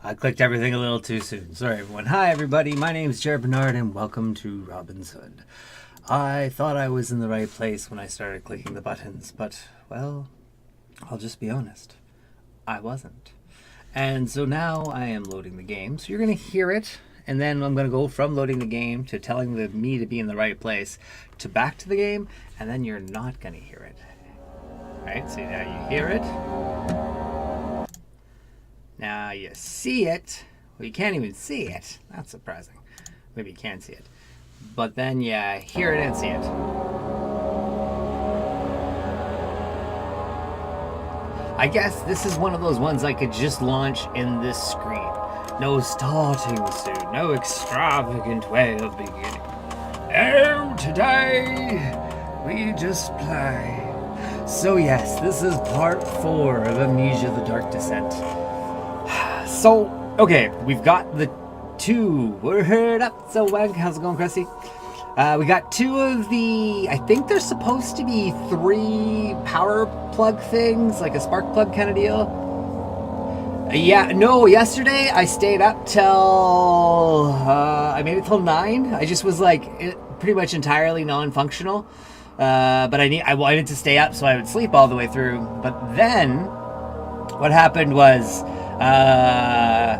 I clicked everything a little too soon. Sorry, everyone. Hi, everybody. My name is Jared Bernard, and welcome to Robin's Hood. I thought I was in the right place when I started clicking the buttons, but, well, I'll just be honest. I wasn't. And so now I am loading the game. So you're going to hear it, and then I'm going to go from loading the game to telling me to be in the right place to back to the game, and then you're not going to hear it. All right, so now you hear it. Now you see it. Well, you can't even see it. That's surprising. Maybe you can see it. But then you hear it and see it. I guess this is one of those ones I could just launch in this screen. No starting soon. No extravagant way of beginning. Oh, today we just play. So yes, this is part 4 of Amnesia: The Dark Descent. So, okay, we've got the 2. We're heard up. So, how's it going, Cressy? We got 2 of the, I think there's supposed to be 3 power plug things, like a spark plug kind of deal. Yeah, no, yesterday I stayed up till, I made it till 9. I just was like pretty much entirely non-functional. But I wanted to stay up so I would sleep all the way through. But then, what happened was, my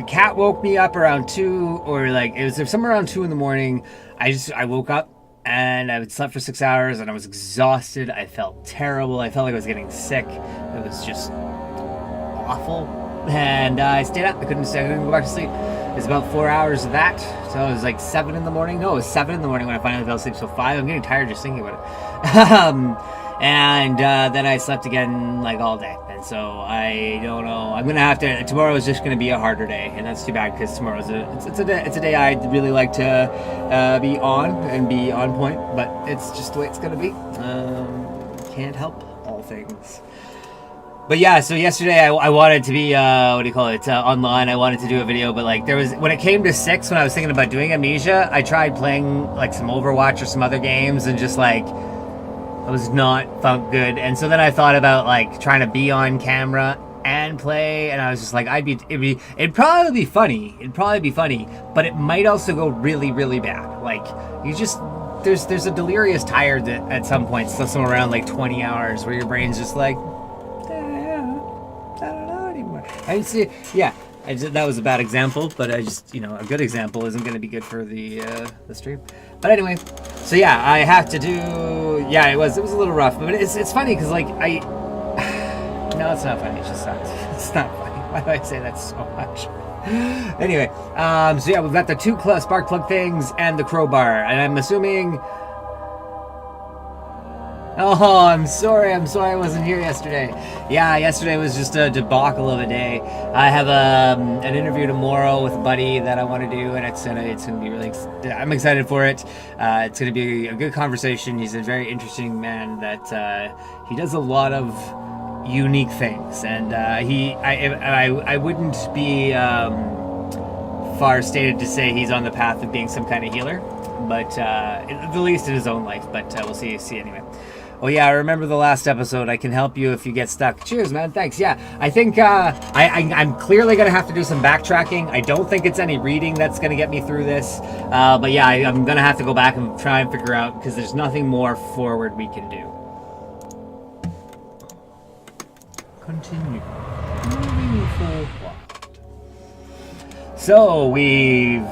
cat woke me up around 2, or like it was somewhere around 2 in the morning. I woke up and I had slept for 6 hours and I was exhausted. I felt terrible. I felt like I was getting sick. It was just awful. And I stayed up. I couldn't go back to sleep. It was about 4 hours of that. So it was like 7 in the morning. No, it was 7 in the morning when I finally fell asleep. So 5. I'm getting tired just thinking about it. And then I slept again like all day. And so I don't know. I'm gonna have to. Tomorrow is just gonna be a harder day, and that's too bad because tomorrow's it's a day I'd really like to be on and be on point. But it's just the way it's gonna be. Can't help all things. But yeah, so yesterday I wanted to be online. I wanted to do a video, but like there was, when it came to 6, when I was thinking about doing Amnesia, I tried playing like some Overwatch or some other games, and just like I was not felt good. And so then I thought about like trying to be on camera and play, and I was just like, it'd probably be funny, but it might also go really, really bad. Like there's a delirious tired at some points, so somewhere around like 20 hours, where your brain's just like, I don't know anymore. I see, yeah. That was a bad example, but a good example isn't going to be good for the stream. But anyway, so yeah, I have to do. Yeah, it was a little rough, but it's funny because like no, it's not funny. It just sucks. It's not funny. Why do I say that so much? Anyway, so yeah, we've got the 2 spark plug things and the crowbar, and I'm assuming. Oh, I'm sorry I wasn't here yesterday. Yeah, yesterday was just a debacle of a day. I have an interview tomorrow with a buddy that I want to do, and it's gonna be really. I'm excited for it. It's gonna be a good conversation. He's a very interesting man that he does a lot of unique things, and I wouldn't be far stated to say he's on the path of being some kind of healer, but at the least in his own life. But we'll see anyway. Oh yeah, I remember the last episode. I can help you if you get stuck. Cheers, man. Thanks. Yeah, I think I'm clearly going to have to do some backtracking. I don't think it's any reading that's going to get me through this. But yeah, I'm going to have to go back and try and figure out, because there's nothing more forward we can do. Continue. Moving forward. So we've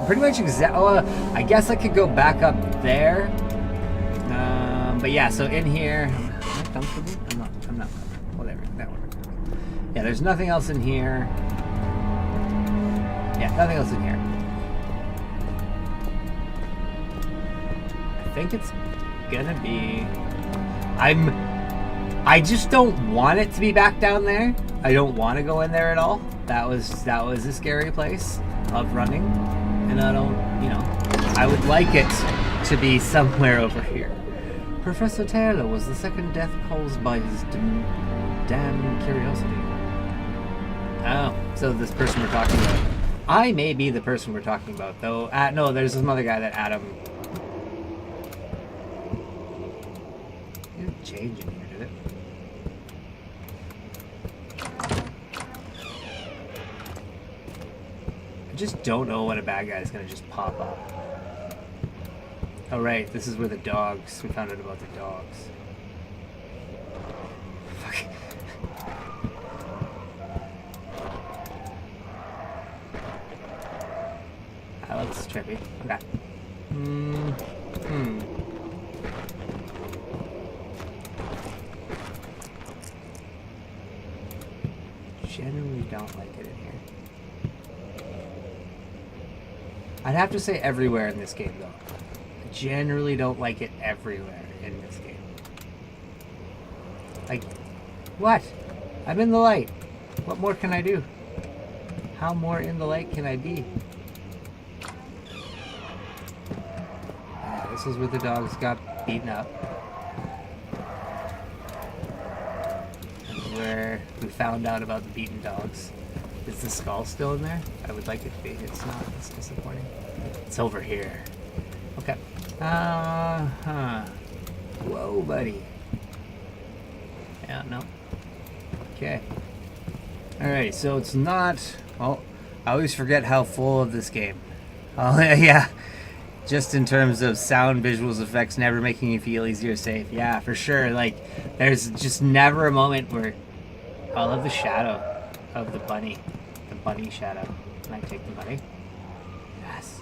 pretty much I guess I could go back up there. But yeah, so in here, am I comfortable? I'm not comfortable. Whatever, that works. Yeah, there's nothing else in here. Yeah, nothing else in here. I think it's gonna be. I just don't want it to be back down there. I don't want to go in there at all. That was a scary place of running, and I don't, I would like it to be somewhere over here. Professor Taylor was the second death caused by his damn curiosity. Oh, so this person we're talking about. I may be the person we're talking about, though. No, there's some other guy that Adam. It didn't change in here, did it? just don't know when a bad guy is going to just pop up. Oh, right. This is where the dogs... We found out about the dogs. Fuck. That looks trippy. Okay. Generally don't like it in here. I'd have to say everywhere in this game, though. I generally don't like it everywhere in this game. Like, what? I'm in the light. What more can I do? How more in the light can I be? This is where the dogs got beaten up. Where we found out about the beaten dogs. Is the skull still in there? I would like it to be. It's not. It's disappointing. It's over here. Okay. Whoa, buddy. Yeah, no. Okay. Alright, so it's not... Well, I always forget how full of this game. Oh, yeah. Just in terms of sound, visuals, effects, never making you feel easy or safe. Yeah, for sure. Like, there's just never a moment where... I love the shadow of the bunny. The bunny shadow. Can I take the bunny? Yes.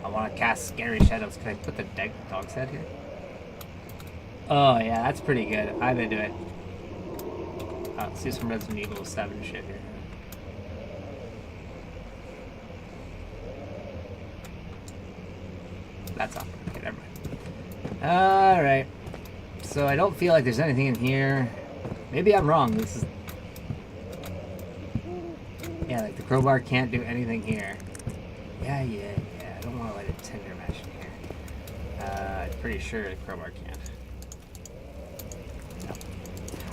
I want to cast scary shadows. Can I put the dog's head here? Oh, yeah, that's pretty good. I'm into it. Let's do some Resident Evil 7 shit here. That's off. Okay, never mind. Alright. So I don't feel like there's anything in here. Maybe I'm wrong. This is... Yeah, like the crowbar can't do anything here. Yeah. I don't want to let it tender mesh in here. I'm pretty sure the crowbar can't. No.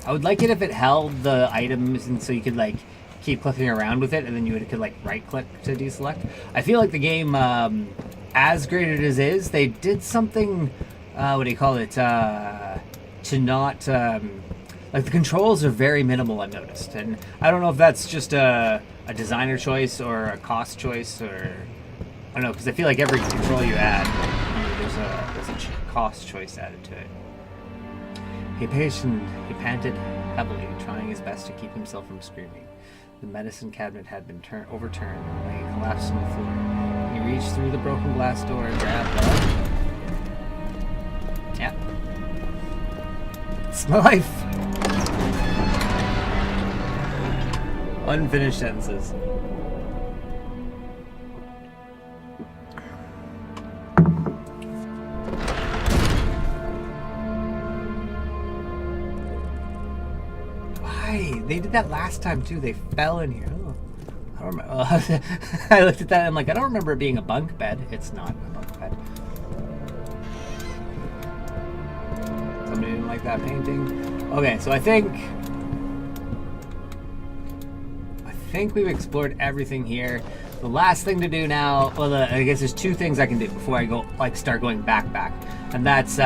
I would like it if it held the items and so you could like keep clicking around with it and then you could like right click to deselect. I feel like the game, as great as it is, they did something, what do you call it, to not... Like, the controls are very minimal, I've noticed. And I don't know if that's just a designer choice or a cost choice or... I don't know, because I feel like every control you add, there's a cost choice added to it. He panted heavily, trying his best to keep himself from screaming. The medicine cabinet had been overturned, and he collapsed on the floor. He reached through the broken glass door and grabbed the... Yeah. It's my life! Unfinished sentences. Why? They did that last time too. They fell in here. Oh, I don't remember. I looked at that and I'm like, I don't remember it being a bunk bed. It's not a bunk bed. Somebody didn't like that painting. Okay, so I think we've explored everything here. The last thing to do now, well, I guess there's two things I can do before I go, like, start going back. And that's,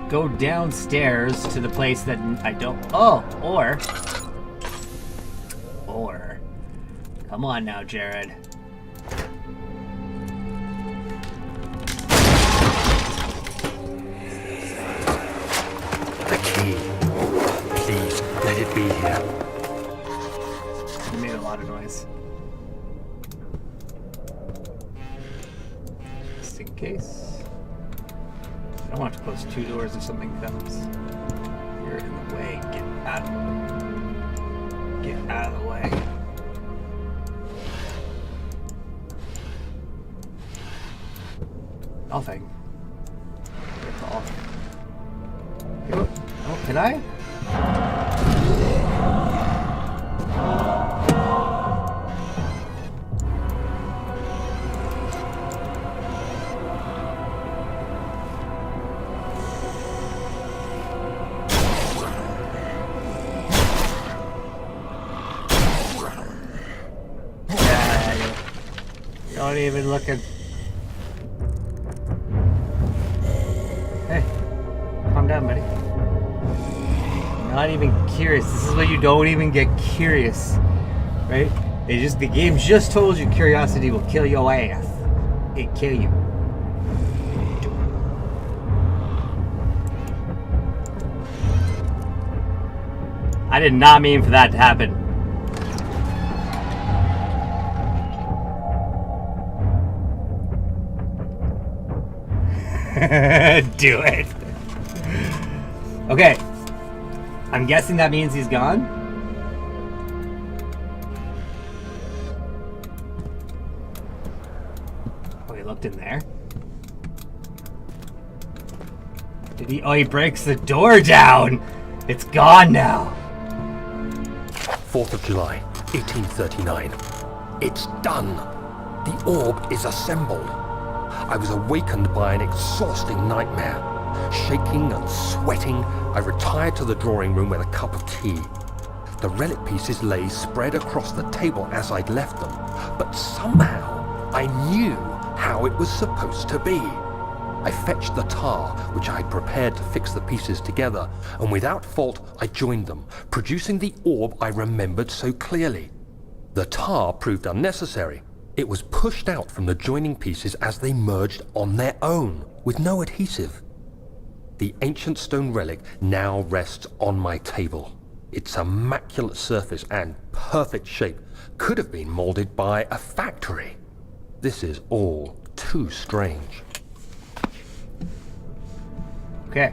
go downstairs to the place that I don't, or, come on now, Jared. The key. Please, let it be here. It made a lot of noise. Just in case. I don't want to close two doors if something comes. You're in the way. Get out of the way. Nothing. Good call. Oh, can I? Don't even look at... Hey, calm down, buddy. I'm not even curious. This is what you don't even get curious, right? The game just told you curiosity will kill your ass. It kill you. I did not mean for that to happen. Do it. Okay. I'm guessing that means he's gone. Oh, he looked in there. Did he? Oh, he breaks the door down. It's gone now. 4th of July, 1839. It's done. The orb is assembled. I was awakened by an exhausting nightmare. Shaking and sweating, I retired to the drawing room with a cup of tea. The relic pieces lay spread across the table as I'd left them, but somehow I knew how it was supposed to be. I fetched the tar, which I had prepared to fix the pieces together, and without fault I joined them, producing the orb I remembered so clearly. The tar proved unnecessary. It was pushed out from the joining pieces as they merged on their own, with no adhesive. The ancient stone relic now rests on my table. Its immaculate surface and perfect shape could have been molded by a factory. This is all too strange. Okay.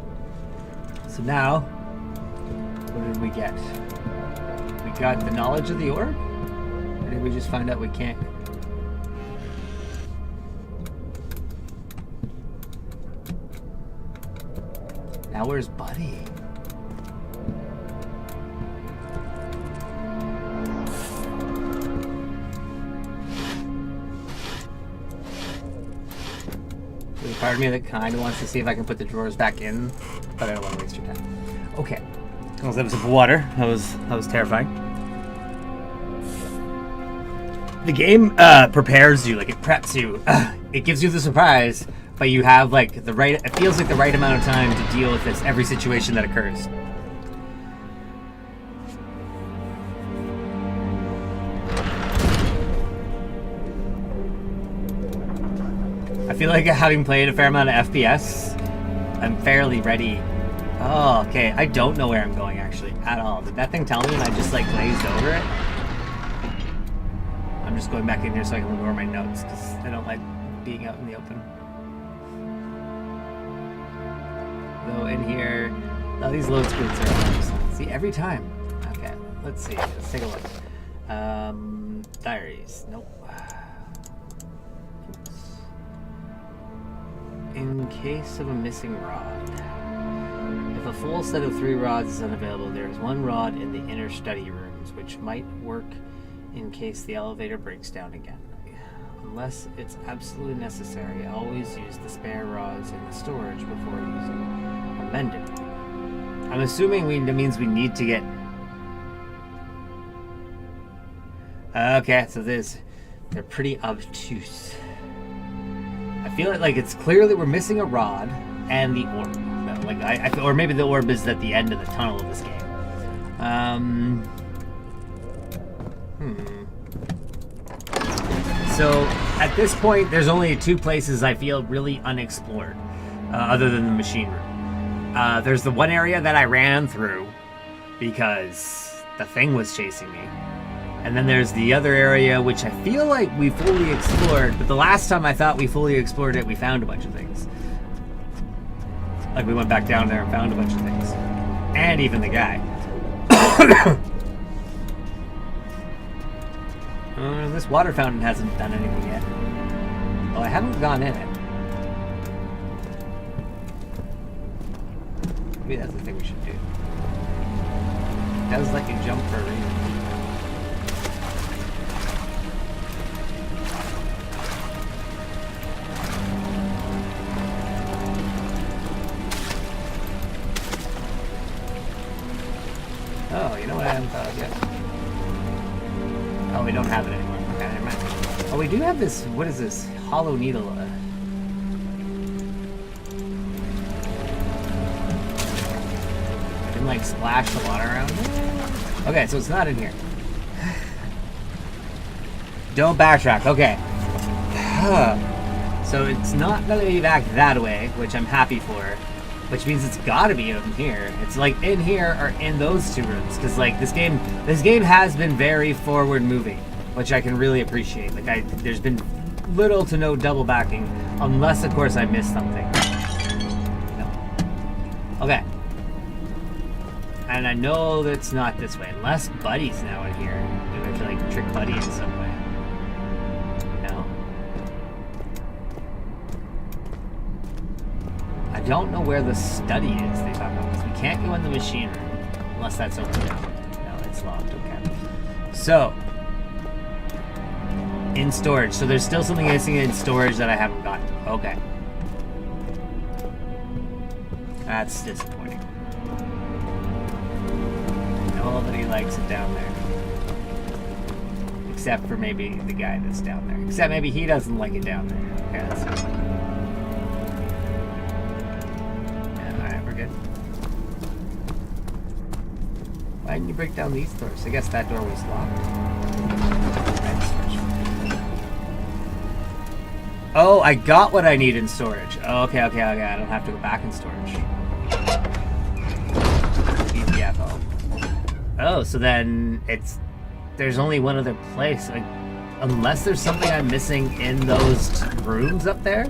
So now, what did we get? We got the knowledge of the orb? Or did we just find out we can't? Now where's Buddy? There's a part of me that kind of wants to see if I can put the drawers back in, but I don't want to waste your time. Okay. That was of water. That was terrifying. The game prepares you, like it preps you. It gives you the surprise, but you have like the right. It feels like the right amount of time to deal with this every situation that occurs. I feel like having played a fair amount of FPS, I'm fairly ready. Oh, okay. I don't know where I'm going actually at all. Did that thing tell me and I just like glazed over it? I'm just going back in here so I can look over my notes because I don't like being out in the open. Go in here. Oh, these load screens are awesome. See, every time. Okay, let's see. Let's take a look. Diaries. Nope. In case of a missing rod. If a full set of 3 rods is unavailable, there is 1 rod in the inner study rooms, which might work in case the elevator breaks down again. Unless it's absolutely necessary, always use the spare rods in the storage before using a mended. I'm assuming that means we need to get... Okay, so they're pretty obtuse. I feel like it's clearly we're missing a rod and the orb. Like or maybe the orb is at the end of the tunnel of this game. So at this point, there's only 2 places I feel really unexplored, other than the machine room. There's the one area that I ran through because the thing was chasing me. And then there's the other area, which I feel like we fully explored, but the last time I thought we fully explored it, we found a bunch of things. Like we went back down there and found a bunch of things. And even the guy. This water fountain hasn't done anything yet. Well, I haven't gone in it. Maybe that's the thing we should do. It does let you jump for a reason. Oh, you know what I haven't thought of yet? Oh, we don't have it anymore. Okay, never mind. Oh, we do have this. What is this? Hollow needle. I can like splash the water around. Okay, so it's not in here. Don't backtrack. Okay. So it's not gonna be back that way, which I'm happy for. Which means it's gotta be in here. It's like in here or in those 2 rooms. Because like this game has been very forward moving, which I can really appreciate. Like there's been little to no double backing, unless of course I missed something. No. Okay. And I know that it's not this way, unless Buddy's now in here. Do we have to like trick Buddy in some way? No. I don't know where the study is they talk about this. We can't go in the machine room, unless that's open now. No, it's locked, okay. So, in storage. So there's still something missing in storage that I haven't gotten. Okay. That's disappointing. Nobody likes it down there. Except for maybe the guy that's down there. Except maybe he doesn't like it down there. Okay, that's good. Yeah, alright, we're good. Why didn't you break down these doors? I guess that door was locked. Oh, I got what I need in storage. Oh, okay. I don't have to go back in storage. BTFO. Oh, so then there's only one other place. Like, unless there's something I'm missing in those rooms up there?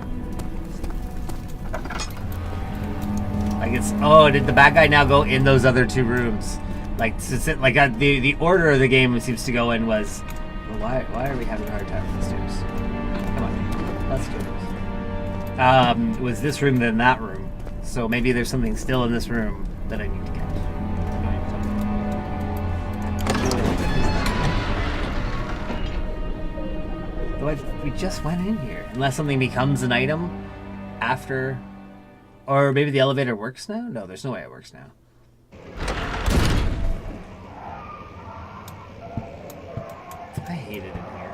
I guess, oh, did the bad guy now go in those other 2 rooms? Like, the order of the game seems to go in was, well, why are we having a hard time with the stairs? Come on. Let's do this. Was this room then that room? So maybe there's something still in this room that I need to catch. We just went in here. Unless something becomes an item after... Or maybe the elevator works now? No, there's no way it works now. I hate it in here.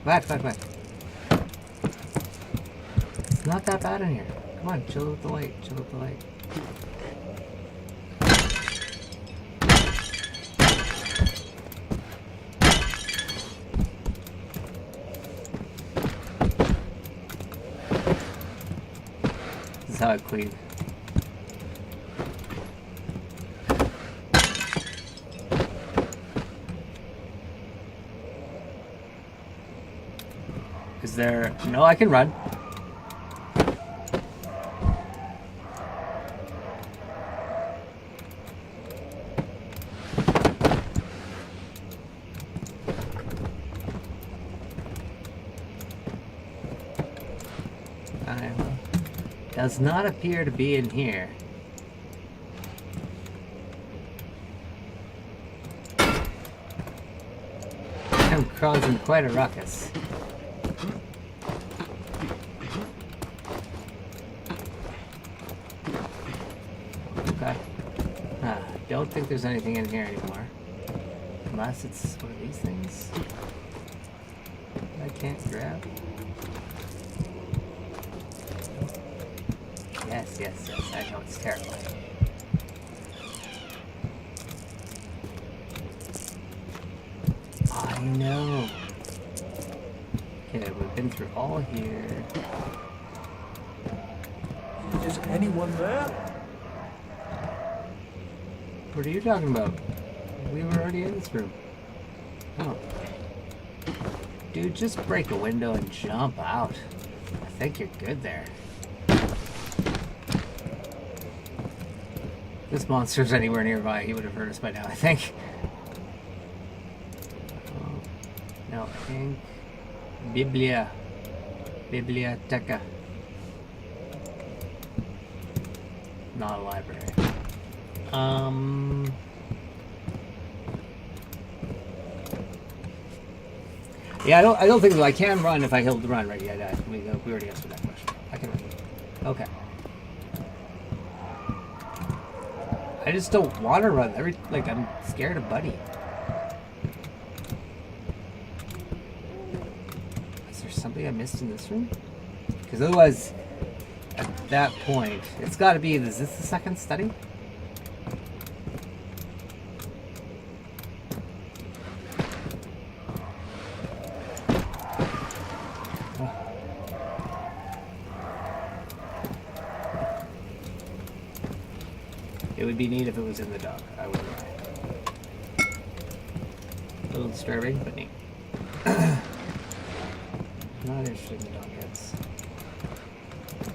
What? It's not that bad in here. Come on, chill with the light. This is how I clean. Is there... No, I can run. Does not appear to be in here. I'm causing quite a ruckus. Okay. Don't think there's anything in here anymore. Unless it's one of these things I can't grab. Yes. I know it's terrifying. I know. Okay, we've been through all here. Is anyone there? What are you talking about? We were already in this room. Oh. Dude, just break a window and jump out. I think you're good there. If this monster's anywhere nearby, he would have heard us by now, I think. Oh. No, ink. Biblioteca. Not a library. Yeah, I don't think so. I can run if I hold the run right. Yeah, we already answered that question. I can run. Okay. I just don't want to run. I'm scared of Buddy. something I missed in this room? Because otherwise, at that point, it's got to be. Is this the second study? It would be neat if it was in the dog. I wouldn't lie. A little disturbing, but neat. Not interested in the dog heads.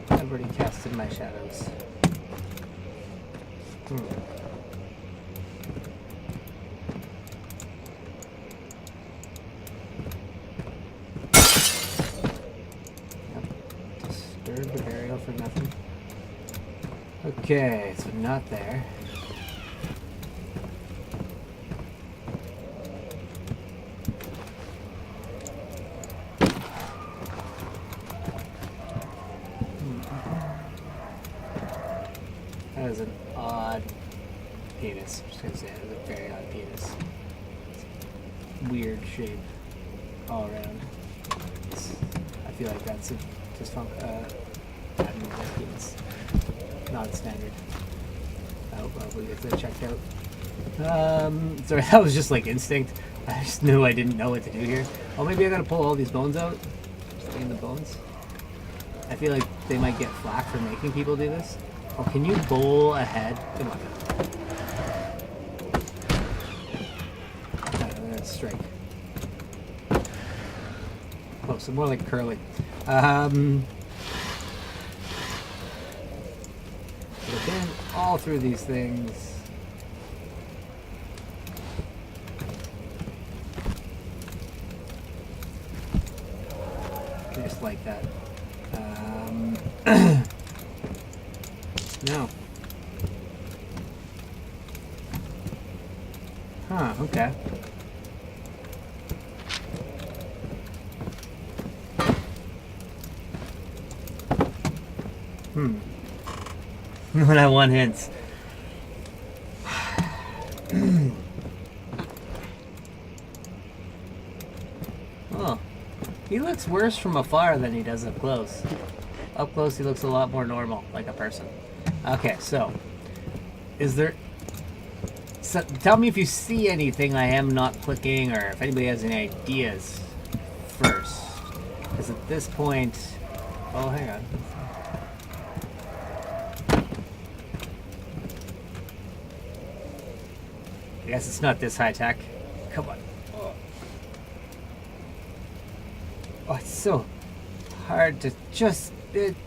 I've already casted my shadows. Yep. Disturb the burial for nothing. Okay, so not there. That is an odd penis. I'm just gonna say it is a very odd penis. It's weird shape all around. I feel like that's a abnormal penis. Not standard. I hope we get that checked out. Sorry, that was just like instinct. I just knew I didn't know what to do here. Oh, maybe I gotta pull all these bones out. Just clean the bones. I feel like they might get flack for making people do this. Oh, can you bowl ahead? Come on. That's strike. Oh, so more like curly. I've been all through these things. Just like that. No. Huh, okay. When I want hints. Oh. He looks worse from afar than he does up close. Up close he looks a lot more normal, like a person. Okay, so is there tell me if you see anything I am not clicking, or if anybody has any ideas first. Because at this point, oh, hang on. I guess it's not this high tech. Come on. Oh, it's so hard to just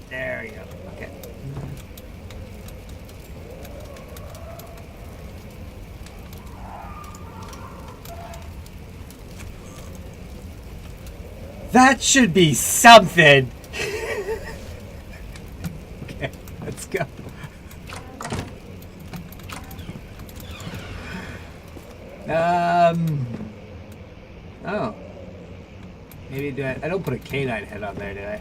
there you go. Okay. That should be something. Okay, let's go. Oh. Maybe I don't put a canine head on there, did I?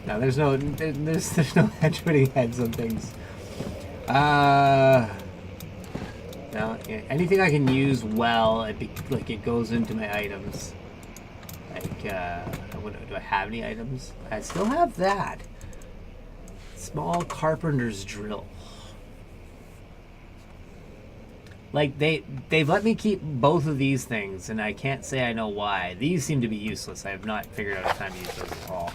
No, there's no head putting heads on things. No, yeah, anything I can use well, it goes into my items. Like, do I have any items? I still have that. Small carpenter's drill. Like, they've let me keep both of these things, and I can't say I know why. These seem to be useless. I have not figured out a time to use those at all.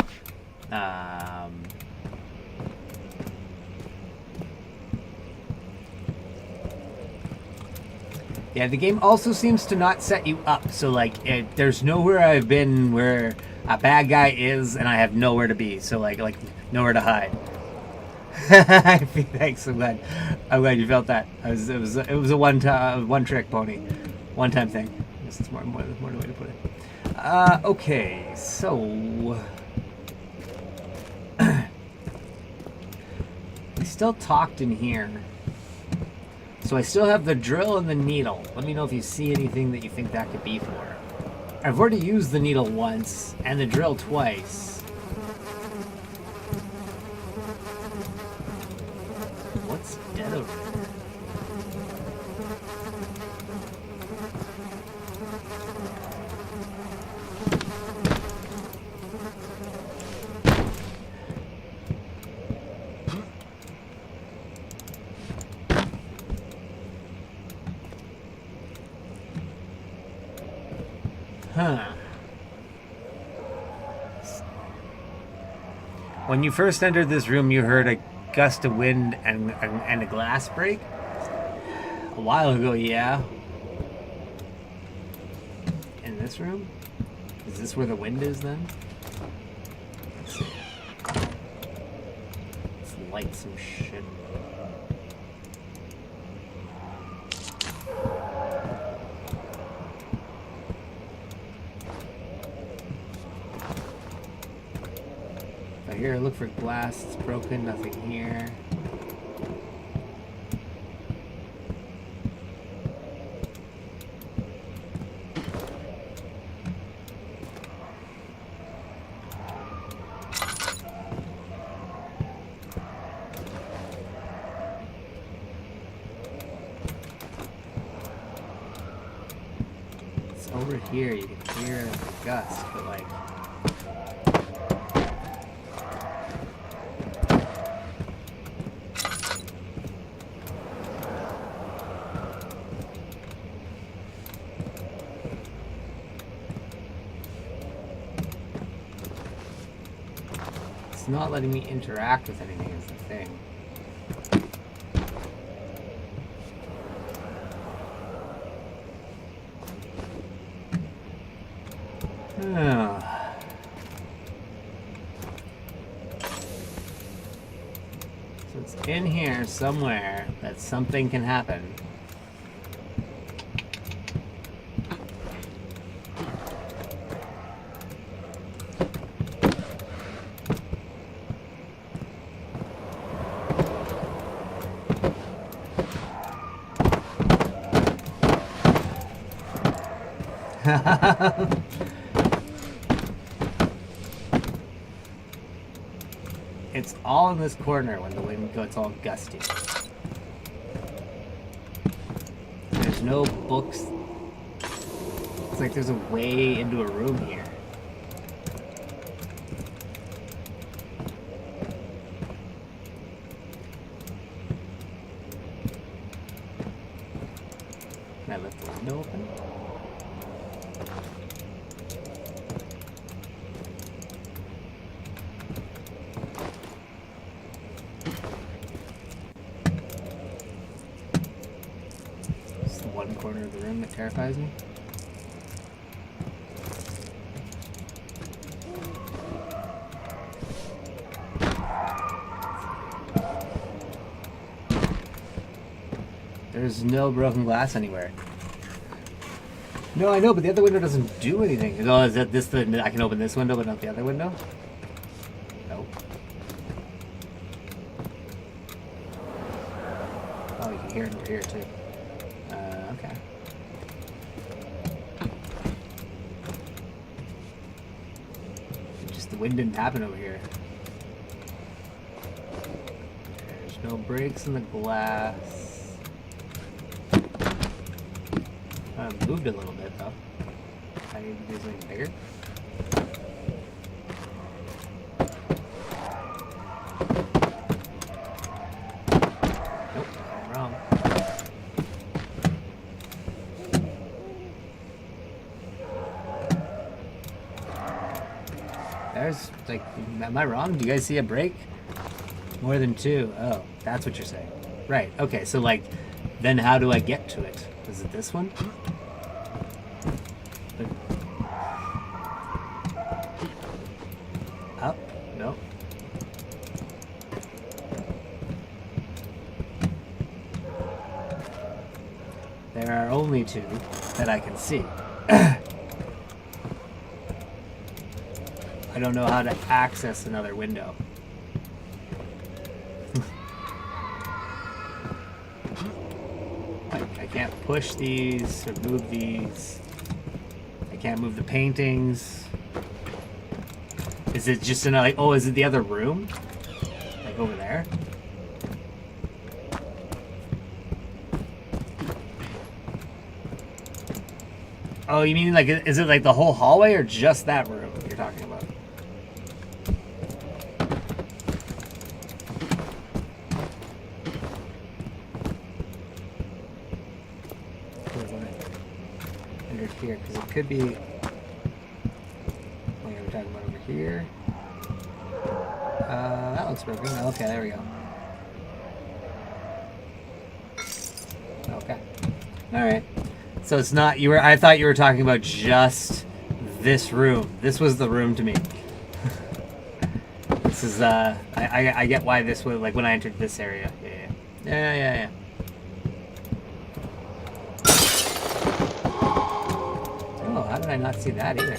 Yeah, the game also seems to not set you up. So, like, there's nowhere I've been where a bad guy is, and I have nowhere to be. So, like nowhere to hide. Thanks. I'm glad you felt that. It was a one trick pony, one time thing. I guess it's more the way to put it. Okay, so we still talked in here. So I still have the drill and the needle. Let me know if you see anything that you think that could be for. I've already used the needle once and the drill twice. What's dead over there? Huh. When you first entered this room, you heard a gust of wind and a glass break? A while ago, yeah. In this room? Is this where the wind is then? Let's see. Let's light some shit. Here, look for glass. It's broken. Nothing here. It's over here. You can hear the gust, but like. It's not letting me interact with anything is the thing. So it's in here somewhere that something can happen. It's all in this corner when the wind gets all gusty. There's no books. It's like there's a way into a room here. Can I lift the window open? Corner of the room that terrifies me. There's no broken glass anywhere. No, I know, but the other window doesn't do anything. Oh, is that this the I can open this window but not the other window? Nope. Oh, you can hear it over here too. Okay. Just the wind didn't happen over here. There's no breaks in the glass. Moved a little bit though. I need to do something bigger. Nope, I'm wrong. There's, like, am I wrong? Do you guys see a break? More than two. Oh, that's what you're saying. Right, okay, so, like, then how do I get to it? Is it this one? Up? Nope. There are only two that I can see. I don't know how to access another window. I can't push these or move these. I can't move the paintings. Is it just another, like, oh, is it the other room? Like over there? Oh, you mean like, is it like the whole hallway or just that room you're talking about? Under here, because it could be talking about over here. That looks broken. Okay, there we go. Okay. Alright. So it's not, I thought you were talking about just this room. This was the room to me. This is, I get why this was, like, when I entered this area. Yeah. Oh, how did I not see that either?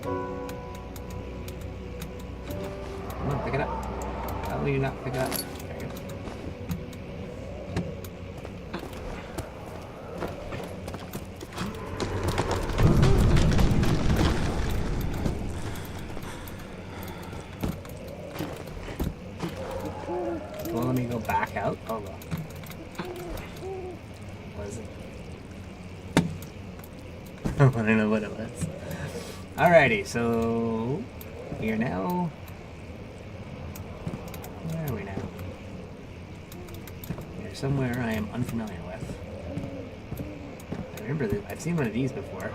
Come on, pick it up. How will you not pick it up? There you go. Well, let me go back out. Oh, well. What is it? I don't know what it was. Alrighty, so we are now. Where are we now? We are somewhere I am unfamiliar with. I remember that I've seen one of these before.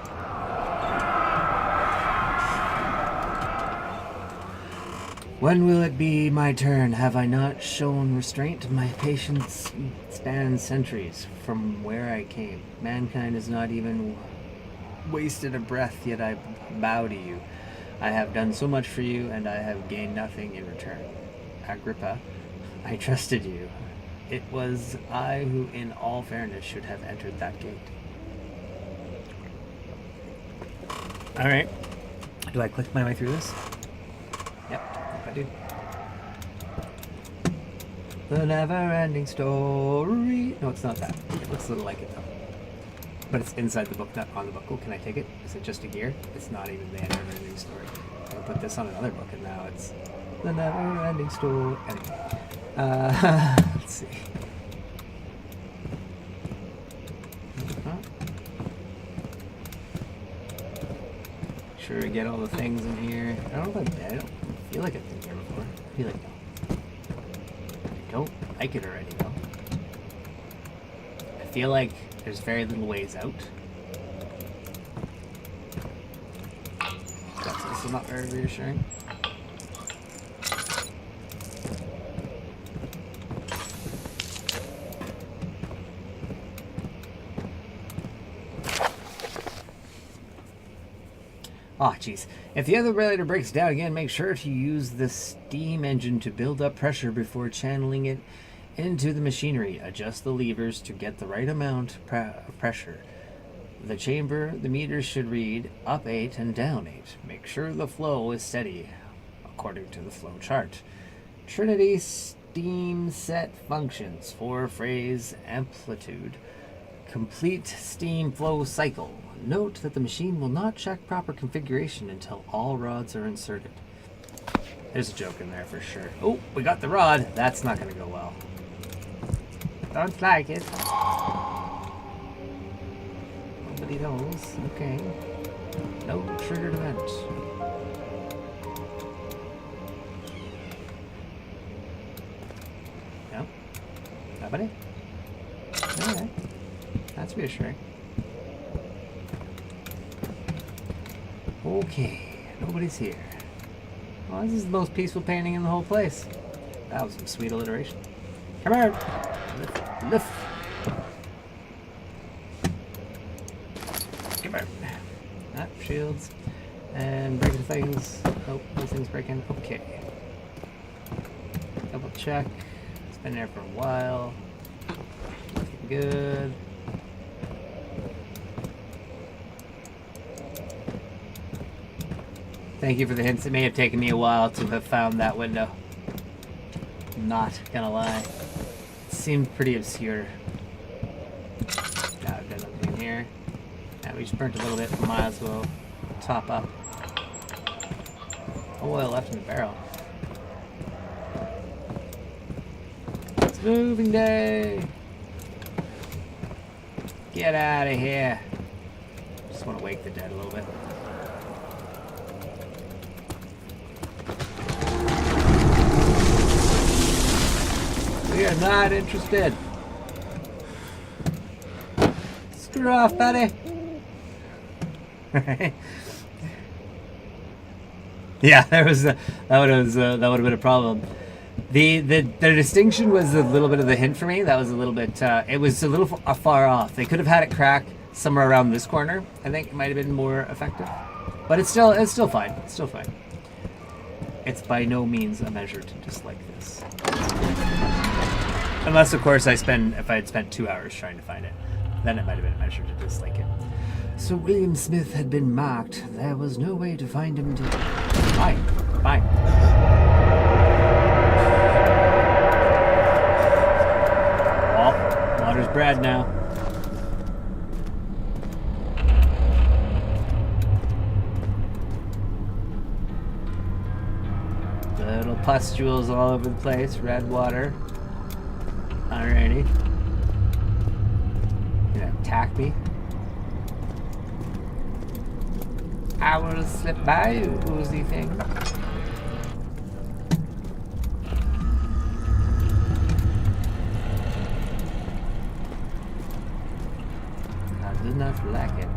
When will it be my turn? Have I not shown restraint? My patience spans centuries from where I came. Mankind has not even wasted a breath, yet I bow to you. I have done so much for you, and I have gained nothing in return. Agrippa, I trusted you. It was I who, in all fairness, should have entered that gate. Alright. Do I click my way through this? Yep, I do. The never-ending story. No, it's not that. It looks a little like it, though. But it's inside the book, not on the book. Oh, can I take it? Is it just a gear? It's not even the never-ending story. I can put this on another book, and now it's the never-ending story. Anyway, let's see. Sure, get all the things in here. I don't know if I don't feel like I've been here before. I feel like no. I don't like it already, though. I feel like there's very little ways out. This is not very reassuring. Ah, jeez. If the other radiator breaks down again, make sure to use the steam engine to build up pressure before channeling it into the machinery. Adjust the levers to get the right amount of pressure. The chamber, the meters should read up 8 and down 8. Make sure the flow is steady, according to the flow chart. Trinity steam set functions for phase amplitude. Complete steam flow cycle. Note that the machine will not check proper configuration until all rods are inserted. There's a joke in there for sure. Oh, we got the rod. That's not going to go well. Don't like it. Nobody knows. Okay. No triggered event. No. Nobody? Alright. That's reassuring. Okay. Nobody's here. Well, this is the most peaceful painting in the whole place. That was some sweet alliteration. Come on! Lift. Come on. Ah, shields. And breaking things. Oh, nothing's breaking. Okay. Double check. It's been there for a while. Looking good. Thank you for the hints. It may have taken me a while to have found that window. Not gonna lie. It seemed pretty obscure. I've done nothing here. Yeah, we just burnt a little bit. Might as well top up. Oil left in the barrel. It's moving day. Get out of here. Just want to wake the dead a little bit. We are not interested. Screw off, buddy. Yeah, that would have been a problem. The distinction was a little bit of the hint for me. That was a little bit. It was a little far off. They could have had it crack somewhere around this corner. I think it might have been more effective, but it's still fine. It's still fine. It's by no means a measure to dislike this. Unless, of course, if I had spent 2 hours trying to find it, then it might have been a measure to dislike it. So William Smith had been marked. There was no way to find him to... Fine. Oh, water's bread now. Little pustules all over the place. Red water. Alrighty. You gonna attack me? I will slip by you, oozy thing. I do not like it.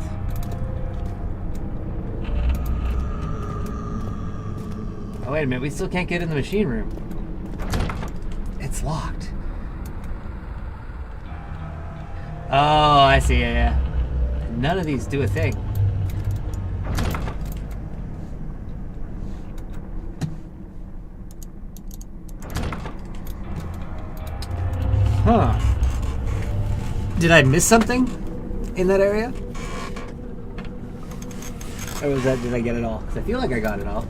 Oh, wait a minute, we still can't get in the machine room. It's locked. Oh, I see, yeah. None of these do a thing. Huh. Did I miss something in that area? Or did I get it all? Because I feel like I got it all.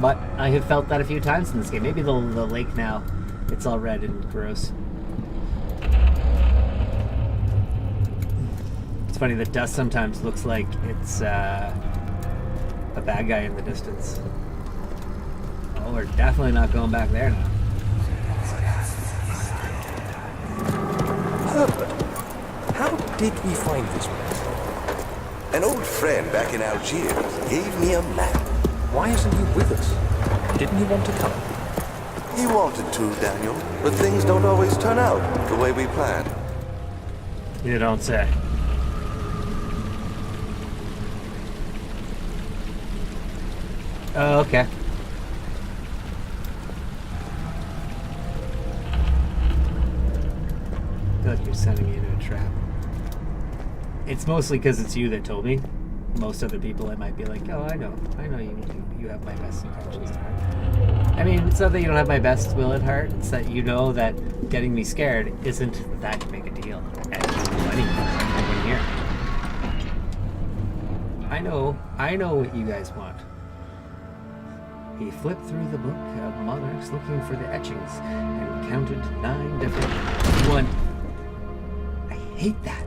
But I have felt that a few times in this game. Maybe the lake now, it's all red and gross. It's funny, the dust sometimes looks like it's a bad guy in the distance. Oh, we're definitely not going back there now. Herbert, how did we find this place? An old friend back in Algiers gave me a map. Why isn't he with us? Didn't he want to come? He wanted to, Daniel, but things don't always turn out the way we planned. You don't say. Oh, okay. I feel like you're sending me into a trap. It's mostly because it's you that told me. Most other people, I might be like, oh, I know you have my best intentions at heart. I mean, it's not that you don't have my best will at heart. It's that you know that getting me scared isn't that big a deal. And money for everyone here. I know what you guys want. He flipped through the book of monarchs looking for the etchings and counted 9 different... 1. I hate that.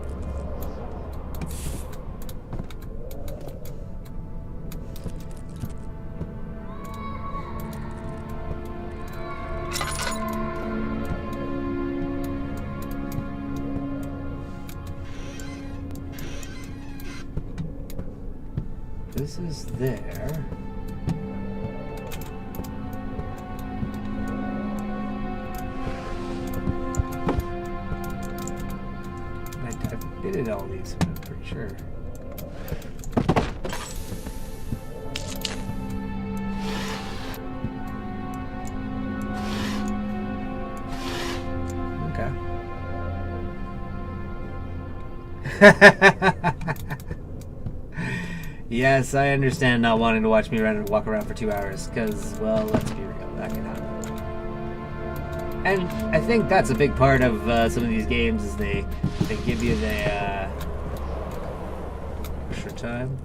This is there. I did all these, I'm pretty sure. Okay. Yes, I understand not wanting to watch me walk around for 2 hours, because, well, let's be real, that can happen. And I think that's a big part of some of these games, is they give you the extra time.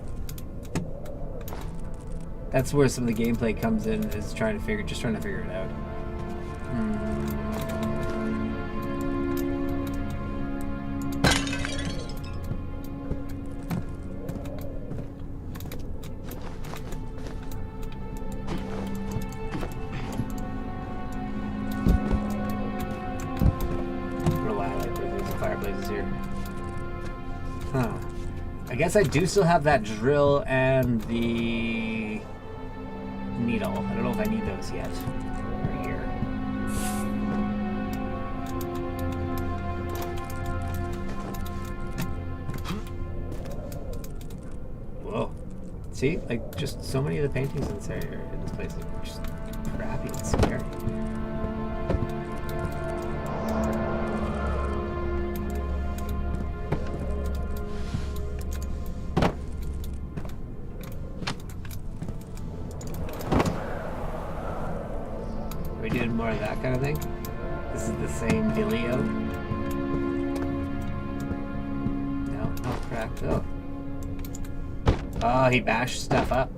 That's where some of the gameplay comes in, is just trying to figure it out. I guess I do still have that drill and the needle. I don't know if I need those yet. Right here. Whoa. See, like, just so many of the paintings in this area, in this place, are just crappy and scary. Are we doing more of that kind of thing? This is the same dealio. No, not cracked. Oh. Oh, he bashed stuff up.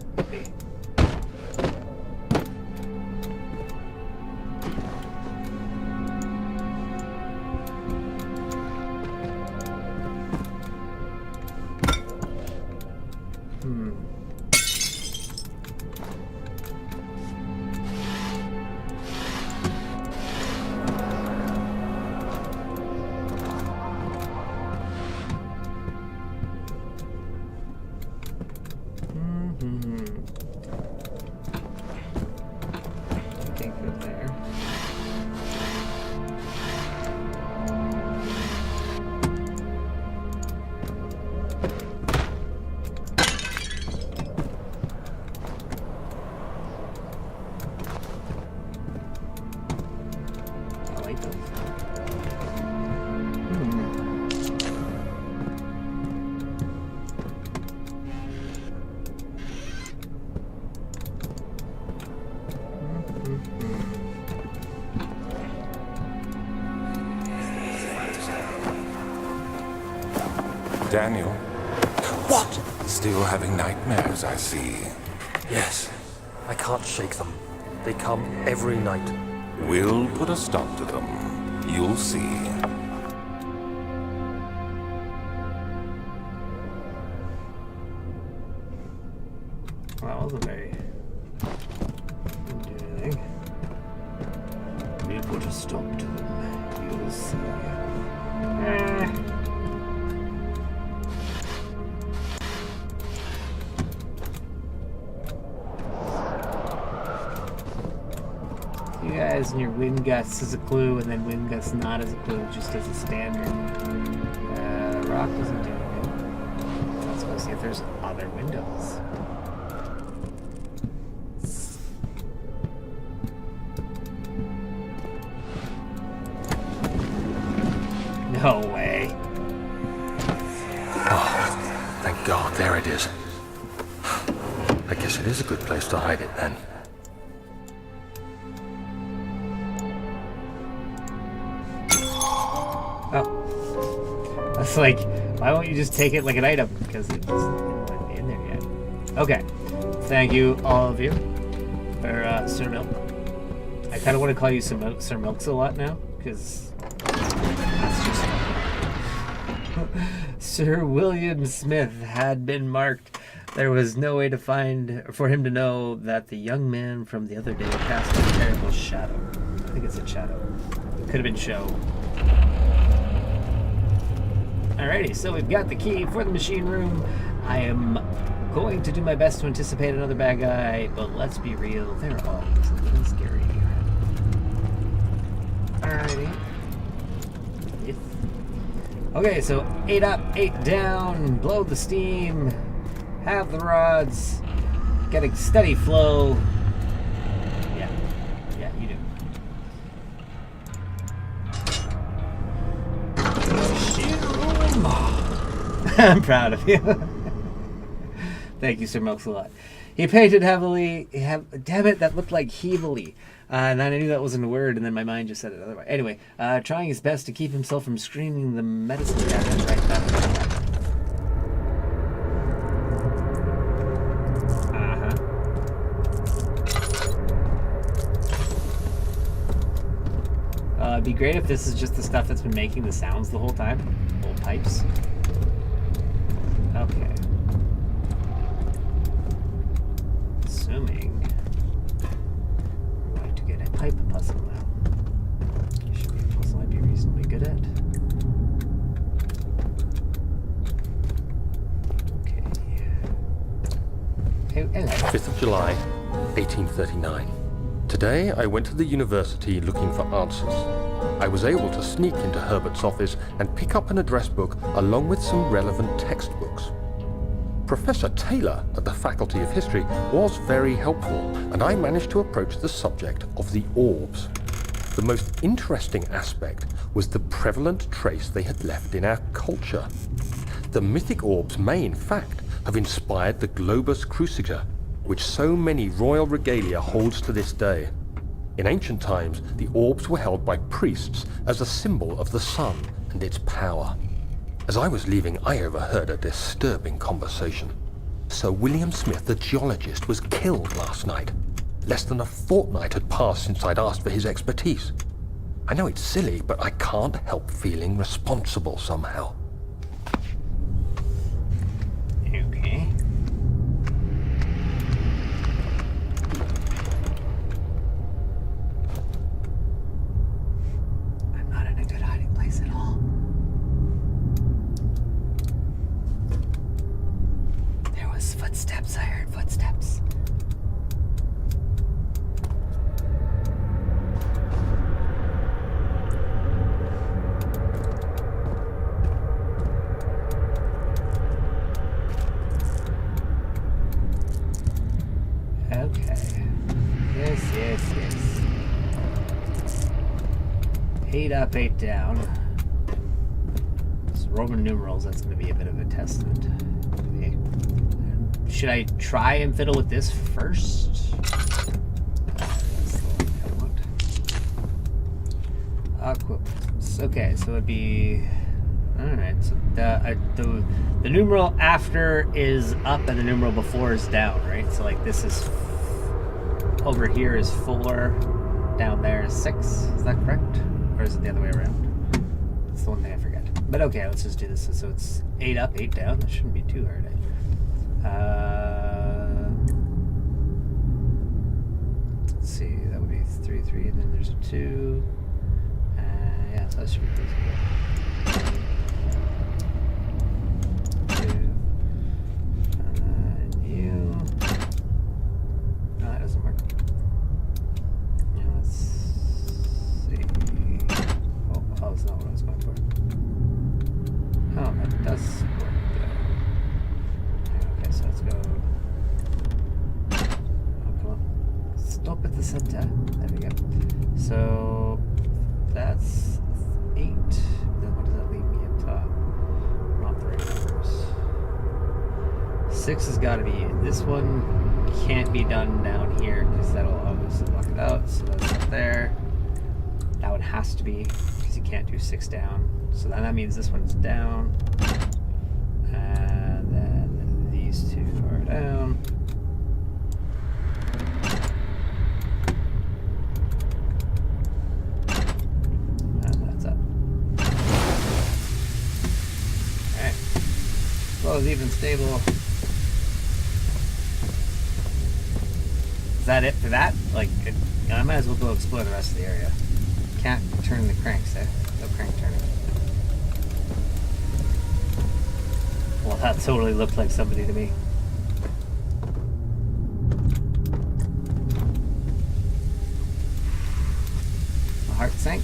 Daniel? What? Still having nightmares, I see. Yes, I can't shake them. They come every night. We'll put a stop to them. You'll see. Well, that wasn't very... Didn't do anything. We'll put a stop to them. You'll see. You guys and your wind gusts as a clue, and then wind gusts not as a clue, just as a standard. Rock doesn't do anything. Let's go see if there's other windows. No way. Oh, thank God, there it is. I guess it is a good place to hide it then. Oh. I was like, why won't you just take it like an item? Because it wasn't in there yet. Okay. Thank you, all of you, for Sir Milk. I kind of want to call you Sir Milks a lot now, because that's just... Sir William Smith had been marked. There was no way for him to know that the young man from the other day cast a terrible shadow. I think it said shadow. Could have been show. Alrighty, so we've got the key for the machine room. I am going to do my best to anticipate another bad guy, but let's be real, they're always a little scary. Alrighty. Yes. Okay, so 8 up, 8 down, blow the steam, have the rods, get a steady flow. Yeah, you do. I'm proud of you. Thank you, Sir Milks-a-Lot. He painted heavily. Damn it, that looked like heavily. And I knew that wasn't a word, and then my mind just said it otherwise. Anyway, trying his best to keep himself from screaming the medicine cabinet right back. It'd be great if this is just the stuff that's been making the sounds the whole time. Old pipes. Okay. Assuming we're going to get a pipe puzzle now. Should be a puzzle I'd be reasonably good at. Okay. Hey, hello. 5th of July, 1839. Today, I went to the university looking for answers. I was able to sneak into Herbert's office and pick up an address book along with some relevant textbooks. Professor Taylor at the Faculty of History was very helpful, and I managed to approach the subject of the orbs. The most interesting aspect was the prevalent trace they had left in our culture. The mythic orbs may, in fact, have inspired the globus cruciger, which so many royal regalia holds to this day. In ancient times, the orbs were held by priests as a symbol of the sun and its power. As I was leaving, I overheard a disturbing conversation. Sir William Smith, the geologist, was killed last night. Less than a fortnight had passed since I'd asked for his expertise. I know it's silly, but I can't help feeling responsible somehow. Okay. I'm not in a good hiding place at all. There was footsteps. I heard footsteps. Okay. Yes. 8 up, 8 down. So Roman numerals, that's going to be a bit of a testament. Okay. Should I try and fiddle with this first? That's the one I want. Equipment. Okay, so it'd be... Alright, so the numeral after is up and the numeral before is down, right? So like this is over here is 4, down there is 6. Is that correct? Or is it the other way around? That's the one thing I forget. But okay, let's just do this. So it's 8 up, 8 down. That shouldn't be too hard. Let's see, that would be 3, 3, and then there's a 2. Yeah, so that should be pretty good. Center. There we go. So that's 8. Then what does that leave me up top? Not the right numbers. 6 has got to be in. This one can't be done down here because that'll obviously block it out. So that's up there. That one has to be because you can't do 6 down. So then that means this one's down. And then these 2 are down. Even stable. Is that it for that? Like, I might as well go explore the rest of the area. Can't turn the cranks there. No crank turning. Well, that totally looked like somebody to me. My heart sank.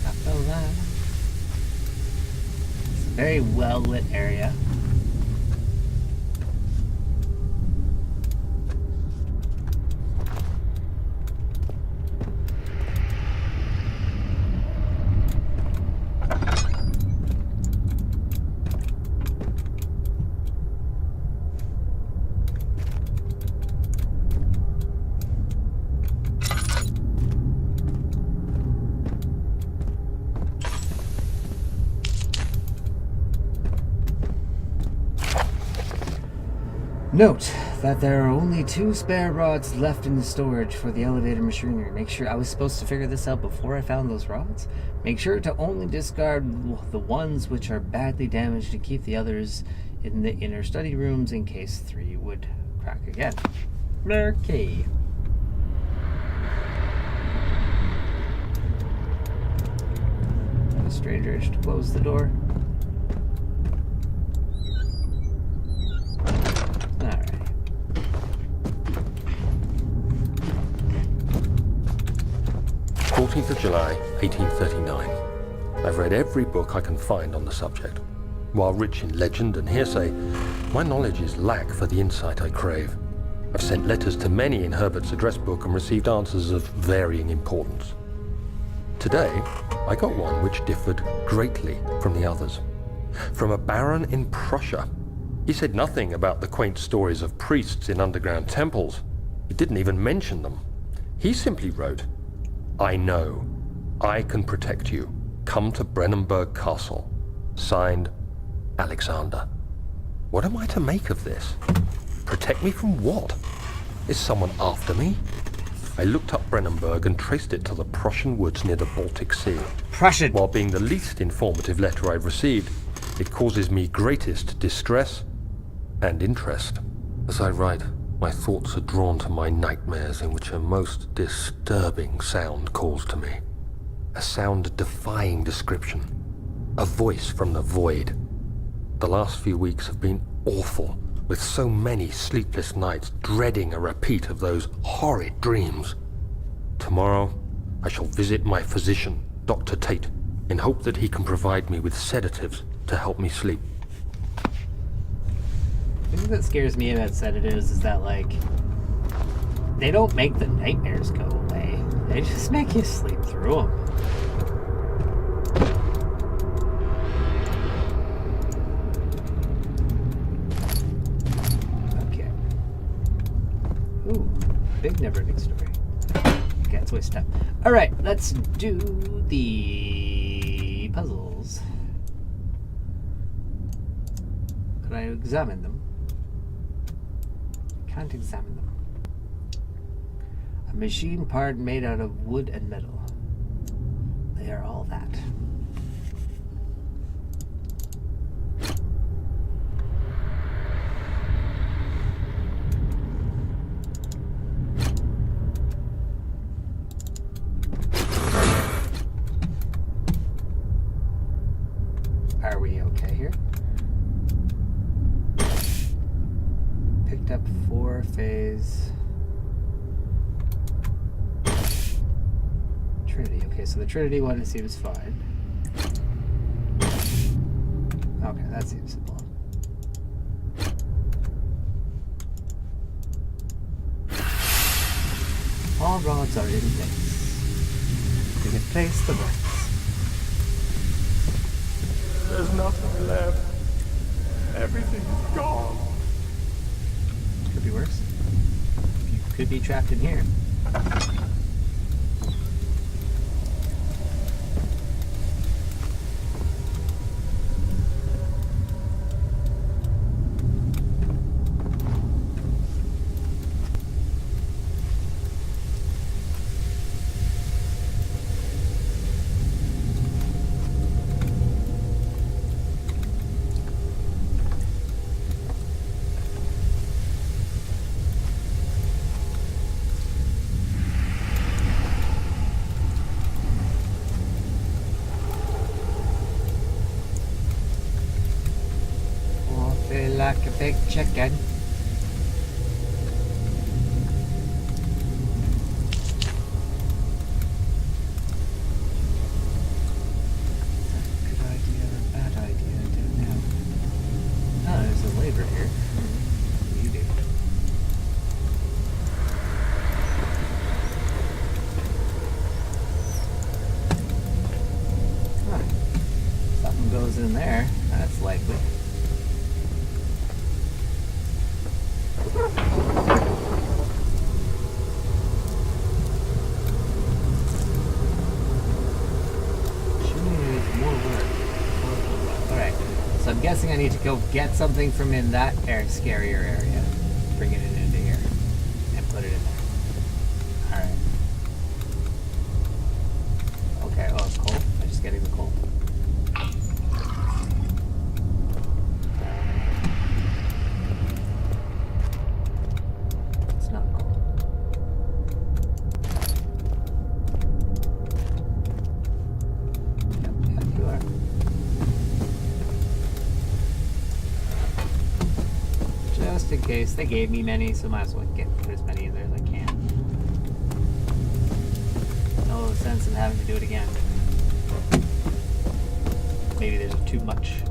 Not fell that. It's a very well lit area. Note that there are only 2 spare rods left in the storage for the elevator machinery. Make sure, I was supposed to figure this out before I found those rods. Make sure to only discard the ones which are badly damaged and keep the others in the inner study rooms in case 3 would crack again. Okay. A stranger should close the door. 14th of July, 1839. I've read every book I can find on the subject. While rich in legend and hearsay, My knowledge is lack for the insight I crave. I've sent letters to many in Herbert's address book and received answers of varying importance. Today, I got one which differed greatly from the others. From a baron in Prussia. He said nothing about the quaint stories of priests in underground temples. He didn't even mention them. He simply wrote, "I know. I can protect you. Come to Brennenburg Castle. Signed, Alexander." What am I to make of this? Protect me from what? Is someone after me? I looked up Brennenburg and traced it to the Prussian woods near the Baltic Sea. Prussian. While being the least informative letter I've received, it causes me greatest distress and interest. As I write, my thoughts are drawn to my nightmares in which a most disturbing sound calls to me. A sound defying description. A voice from the void. The last few weeks have been awful, with so many sleepless nights dreading a repeat of those horrid dreams. Tomorrow, I shall visit my physician, Dr. Tate, in hope that he can provide me with sedatives to help me sleep. The thing that scares me about sedatives is that, like, they don't make the nightmares go away. They just make you sleep through them. Okay. Ooh, big never-ending story. Okay, let's waste time. Alright, let's do the puzzles. Could I examine them? Can't examine them. A machine part made out of wood and metal. They are all that. Are we okay here? Picked up 4-phase Trinity. Okay, so the Trinity one seems fine. Okay, that seems simple. All rods are in place. We can place the rest. There's nothing left. Everything is gone. Could be worse. You could be trapped in here. Like a big chicken. Good idea or bad idea? I don't know. Oh, there's a labor here. What do you do? Huh. Something goes in there. That's likely. I'm guessing I need to go get something from in that scarier area, bring it into here, and put it in there. Alright. Okay, oh, it's coal? I'm just getting the coal. It's not coal. Yep, you are. Just in case. They gave me many, so might as well put as many in there as I can. No sense in having to do it again. Maybe there's too much.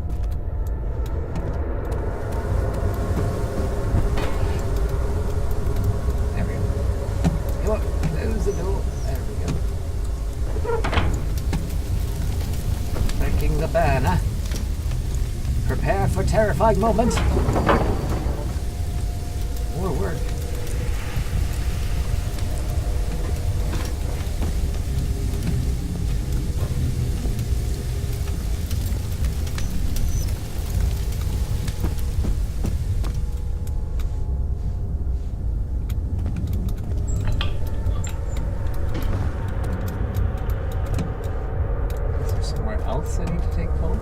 terrifying moment. More work. Is there somewhere else I need to take hold?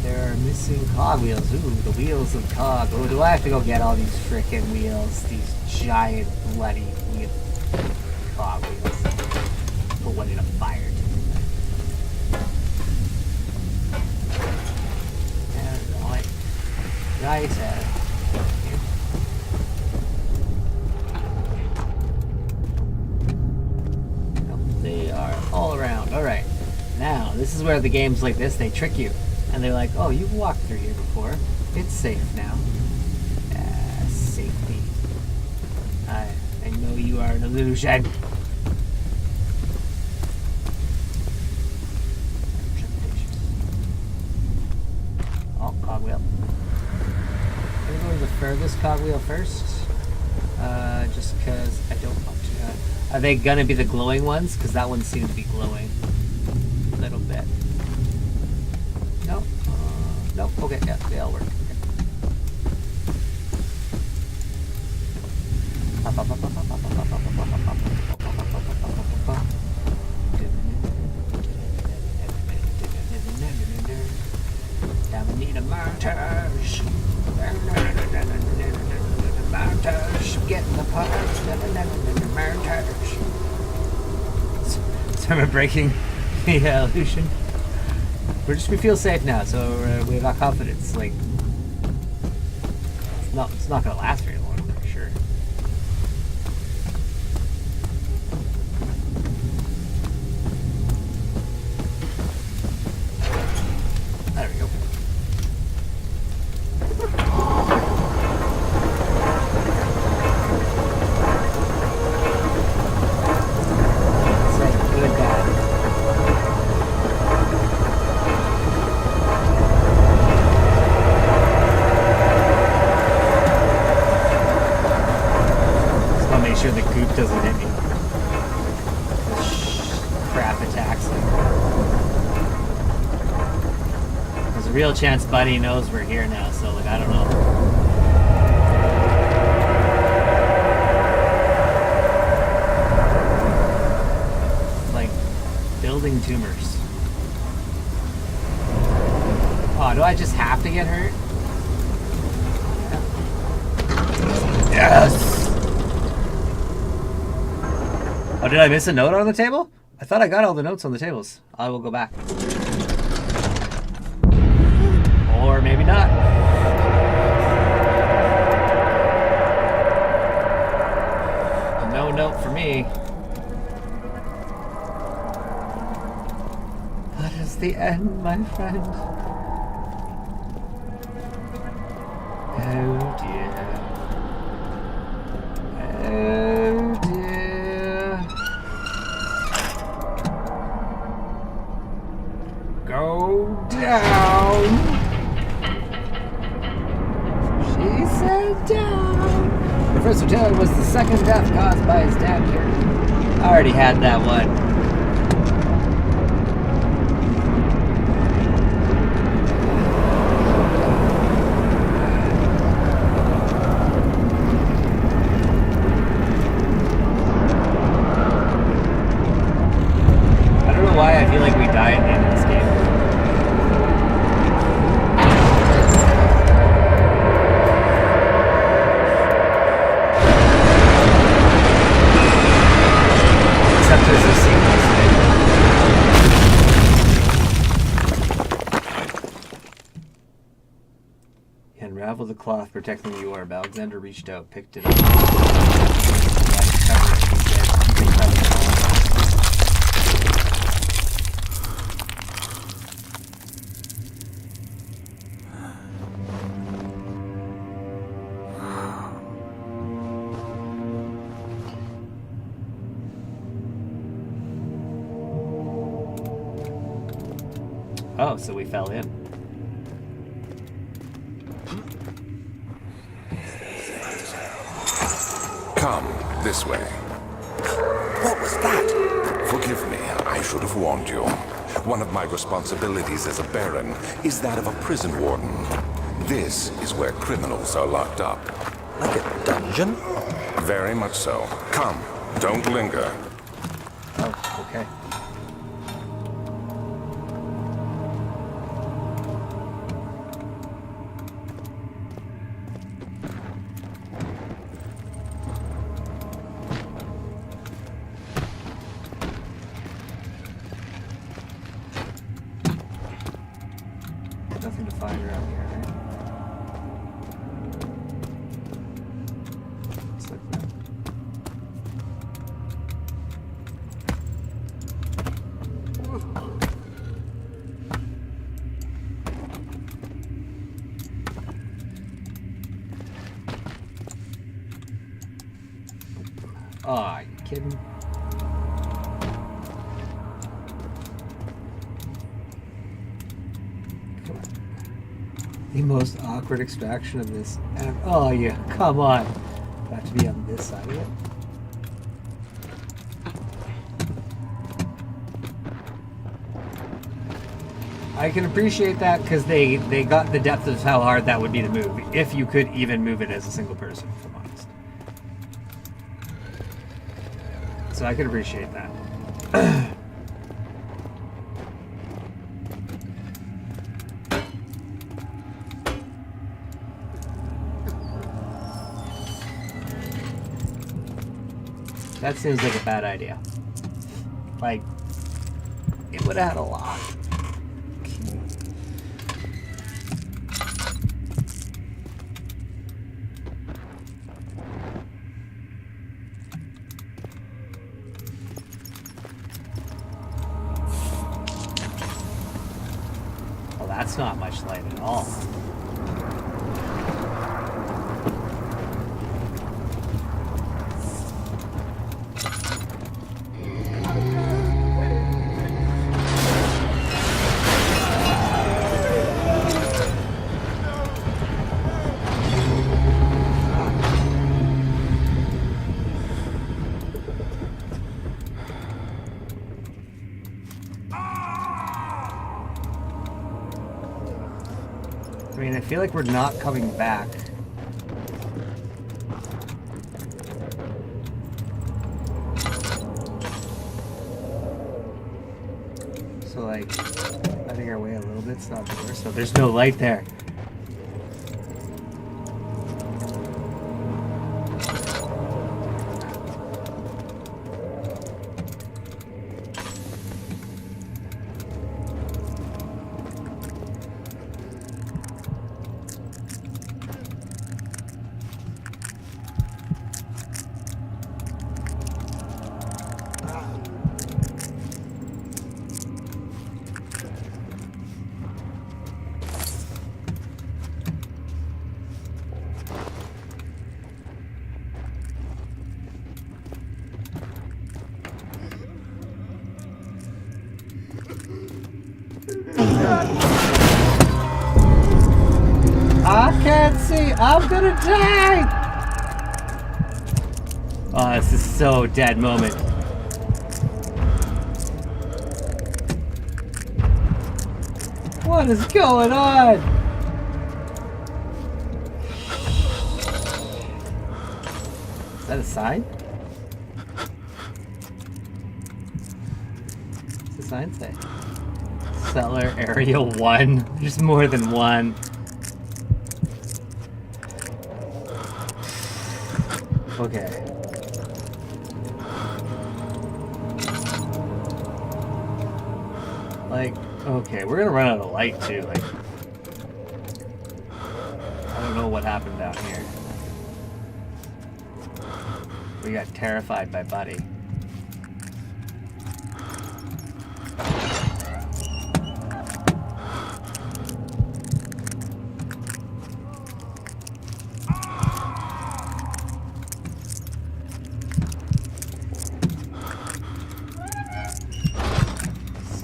There are missing cogwheels. Ooh, the wheels of cog. Oh, do I have to go get all these frickin' wheels? These giant bloody wheel cogwheels. Put one in a fire. And right. They are all around. Alright. Now, this is where the games like this, they trick you. And they're like, oh, you've walked through here before. It's safe now. Safety. I know you are an illusion. Oh, cogwheel. I'm gonna go to the furthest cogwheel first. Just because I don't want to. Are they gonna be the glowing ones? Because that one seems to be glowing a little bit. No. Nope. Okay. Yeah, they all work. Need a montage. Montage. Get in the parts. Montage. So I'm breaking the illusion. We feel safe now, so we have that confidence. Like, it's not gonna last very long, for sure. There we go. It's like good bad. Make sure the goop doesn't hit me. Crap attacks. There's a real chance Buddy knows we're here now, so like I don't know. It's like building tumors. Oh, do I just have to get hurt? Yes! Oh, did I miss a note on the table? I thought I got all the notes on the tables. I will go back. Or maybe not. No note for me. That is the end, my friend. Oh dear. Oh dear. Go down. She said down. The first hotel was the second death caused by his dad here. I already had that one. I don't know why I feel like we die at the end of this game. Except there's a sequence. He unraveled the cloth protecting the orb. Alexander reached out, picked it up. Oh, so we fell in. Come, this way. What was that? Forgive me, I should have warned you. One of my responsibilities as a Baron is that of a prison warden. This is where criminals are locked up. Like a dungeon? Very much so. Come, don't linger. Oh, okay. Nothing to find around here, right? Looks like that. Oh, are you kidding? The most awkward extraction of this. Oh, yeah, come on. I have to be on this side of it. I can appreciate that because they got the depth of how hard that would be to move, if you could even move it as a single person, if I'm honest. So I can appreciate that. That seems like a bad idea. Like, it would have had a lot. Well, that's not much light at all. I mean, I feel like we're not coming back. So, like, cutting our way a little bit's not the worst. So there's no light there. I can't see. I'm gonna die. Oh, this is so dead moment. What is going on? Is that a sign? What's the sign say? Cellar area 1. There's more than one. Okay. Like, okay, we're gonna run out of light too. Like, I don't know what happened down here. We got terrified by Buddy.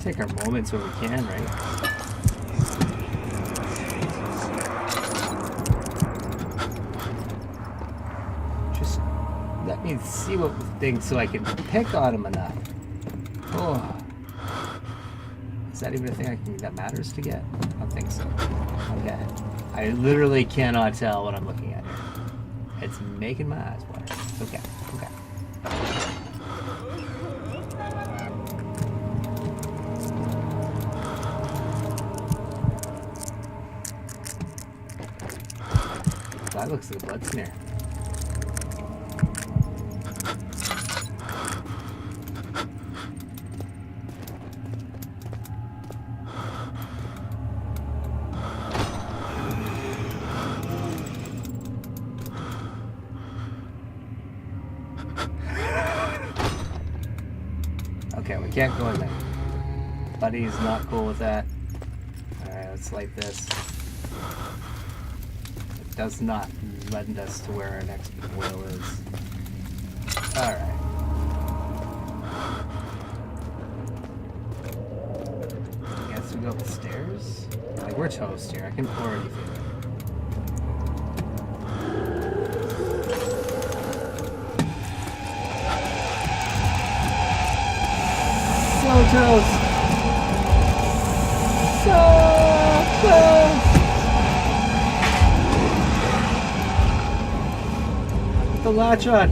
Take our moments when we can, right? let me see what things so I can pick on them enough. Oh. Is that even a thing that matters to get? I don't think so. Okay. I literally cannot tell what I'm looking at here. It's making my eyes water. Okay. Okay. That looks like a blood smear. Okay, we can't go in there. Buddy's not cool with that. Alright, let's light this. It does not lend us to where our next oil is. Alright. I guess we go up the stairs? Like, we're toast here. I can already feel it. So toast. So close. The latch on.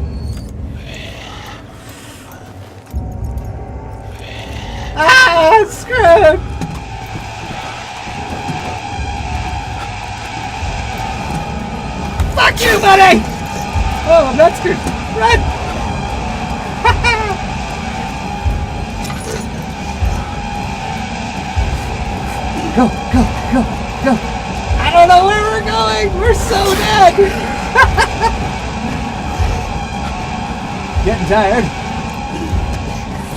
Ah, screwed. Fuck you, buddy. Oh, I'm not screwed. Run. Go, go, go, go. I don't know where we're going. We're so dead. Getting tired.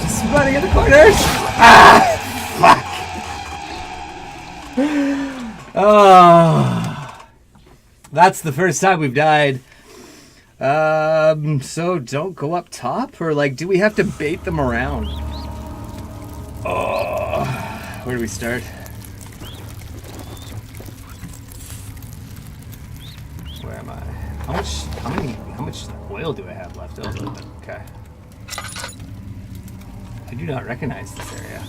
Just running in the corners. Ah, fuck. Oh. That's the first time we've died. So don't go up top? Or like, do we have to bait them around? Oh. Where do we start? Where am I? How much oil do I have left over? Okay. I do not recognize this area.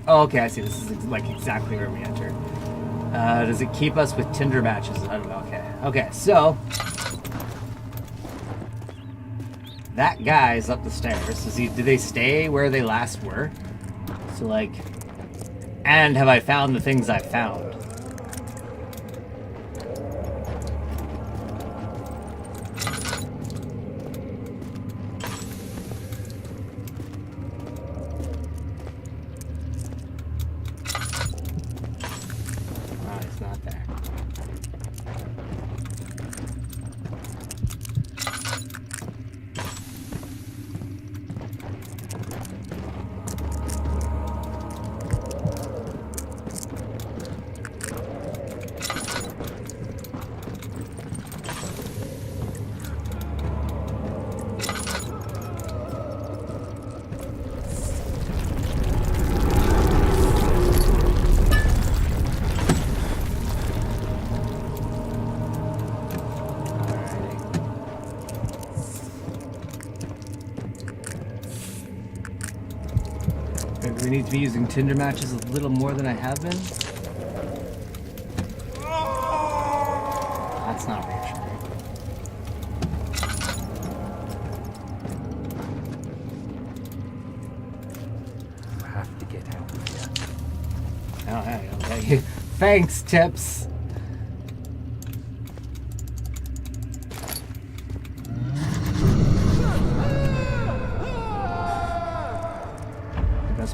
Oh, okay, I see. This is like exactly where we entered. Does it keep us with tinder matches? I don't know. Okay. Okay, so that guy's up the stairs. Do they stay where they last were? So like, and have I found the things I found? We need to be using tinder matches a little more than I have been. That's not reassuring. You have to get out of here. Oh, hey, okay. Thanks, Tips.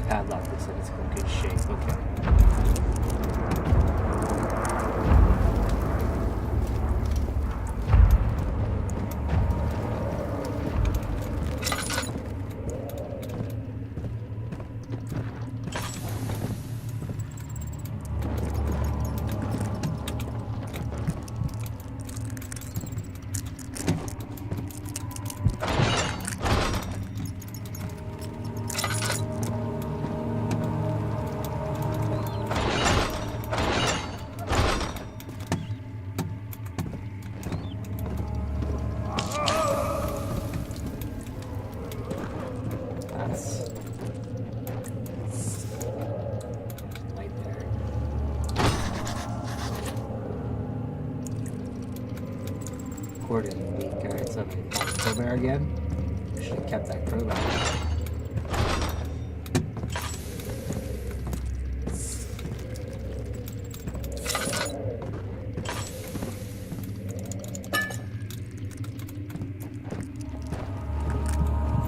Padlock looks like it's in good shape. Okay. sword in weak. Alright, so I found the crowbar again. Should have kept that crowbar.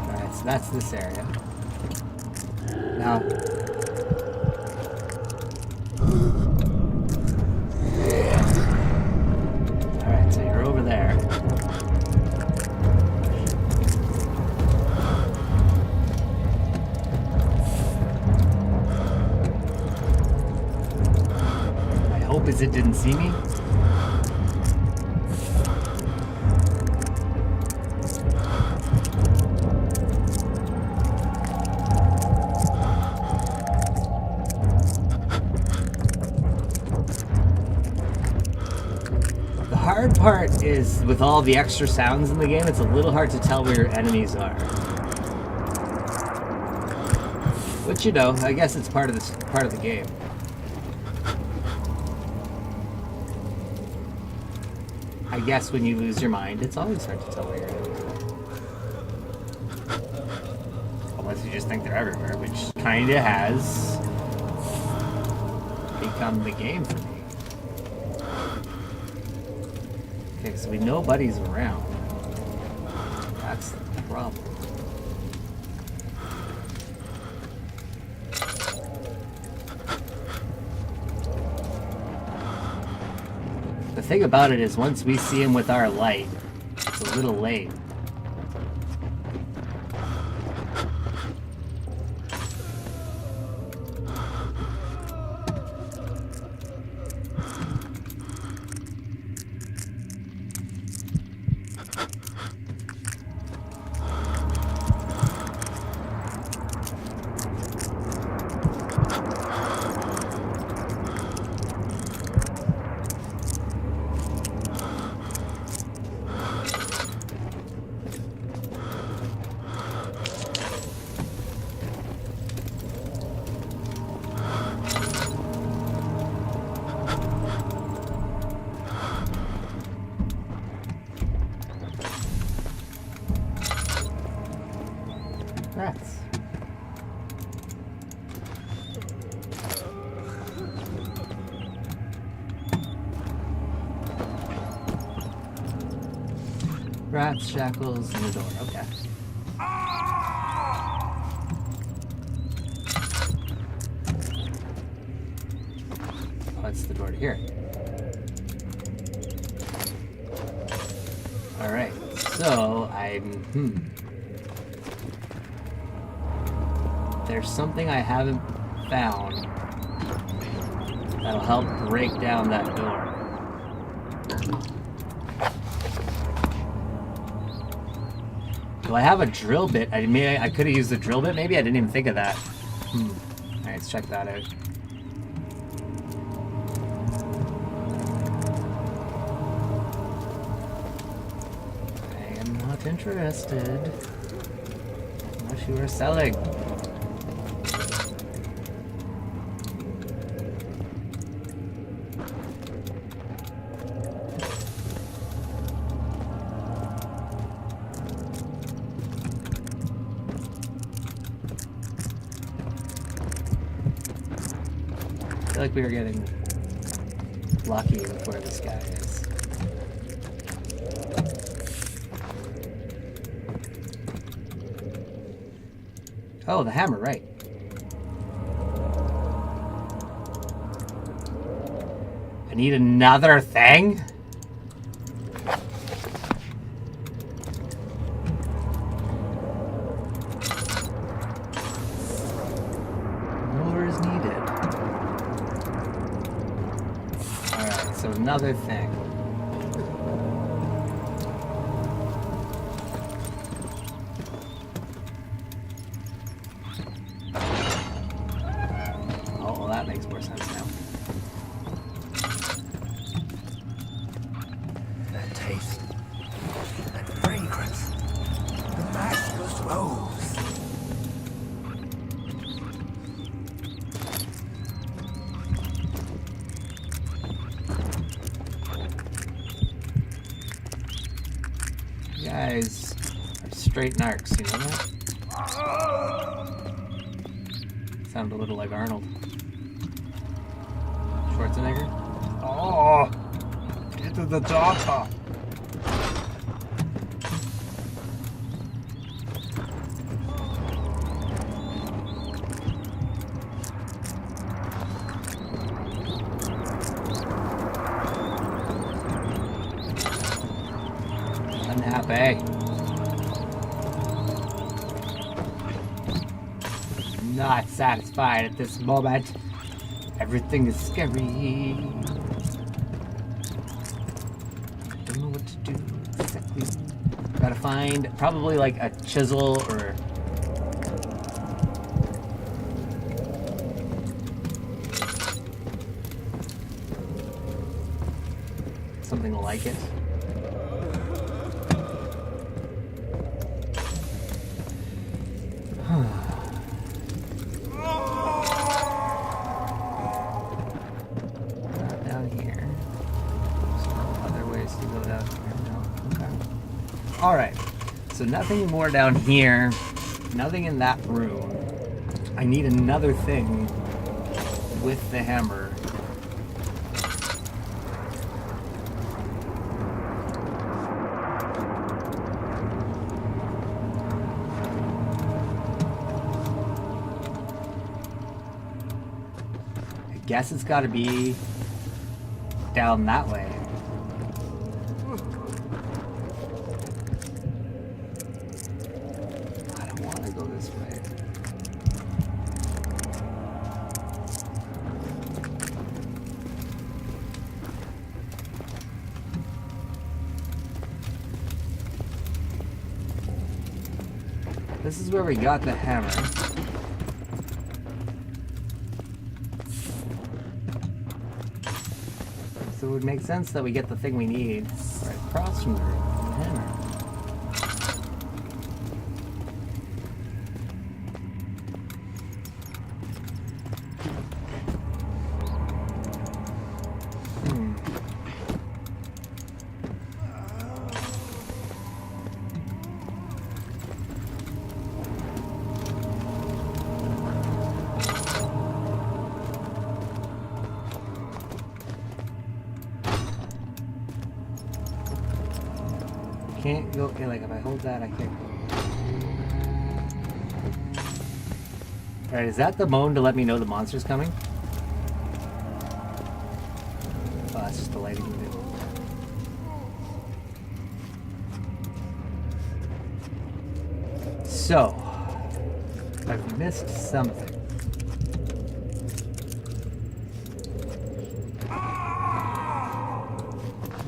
Alright, so that's this area. Now, alright, so you're over there. My hope is it didn't see me. The hard part is with all the extra sounds in the game, it's a little hard to tell where your enemies are. Which, you know, I guess it's part of the game. I guess when you lose your mind, it's always hard to tell where your enemies are. Unless you just think they're everywhere, which kinda has become the game for me. Okay, so we know Buddy's around. That's the problem. The thing about it is, once we see him with our light, it's a little late. Rats. Rats, shackles, and the door. Okay. Oh, it's the door to here. Alright, so there's something I haven't found that'll help break down that door. Do I have a drill bit? I could have used the drill bit, maybe? I didn't even think of that. Alright, let's check that out. I am not interested. Unless you are selling. I feel like we were getting lucky with where this guy is. Oh, the hammer, right. I need another thing? More is needed. Alright, so another thing. Oh, well, that makes more sense now. That taste, that fragrance, the matchless rose. You guys are straight narcs, you know that? Sound a little like Arnold. Schwarzenegger? Oh! Get to the doctor! Unhappy. Not satisfied at this moment. Everything is scary. Don't know what to do exactly. Gotta find probably like a chisel or something like it. Alright, so nothing more down here, nothing in that room. I need another thing with the hammer. I guess it's gotta be down that way. This is where we got the hammer. So it would make sense that we get the thing we need right across from the hammer. Can't go, okay, like if I hold that, I can't go. Alright, is that the moan to let me know the monster's coming? Oh, that's just the lighting of it. So, I've missed something.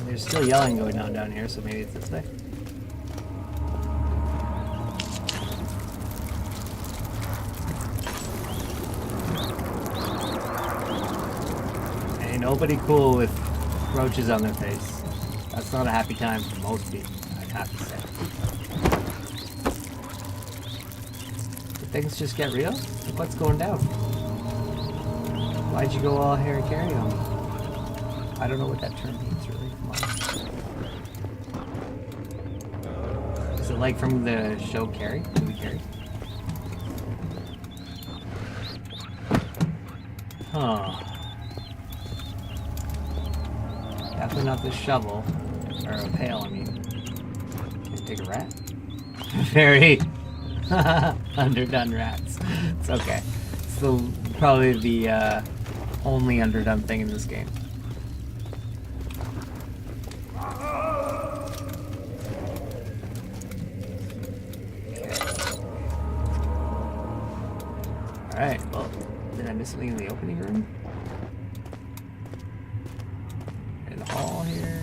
There's still yelling going on down here, so maybe it's this way. Ain't nobody cool with roaches on their face. That's not a happy time for most people, I'd have to say. Did things just get real? Like, what's going down? Why'd you go all hair and carry on me? I don't know what that term means, really. Is it like from the show Carrie? Movie Carrie? Huh. Definitely not this shovel. Or a pail, I mean. Can you take a rat? Very underdone rats. It's okay. It's probably the only underdone thing in this game. Alright, well, did I miss something in the opening room? In the hall here?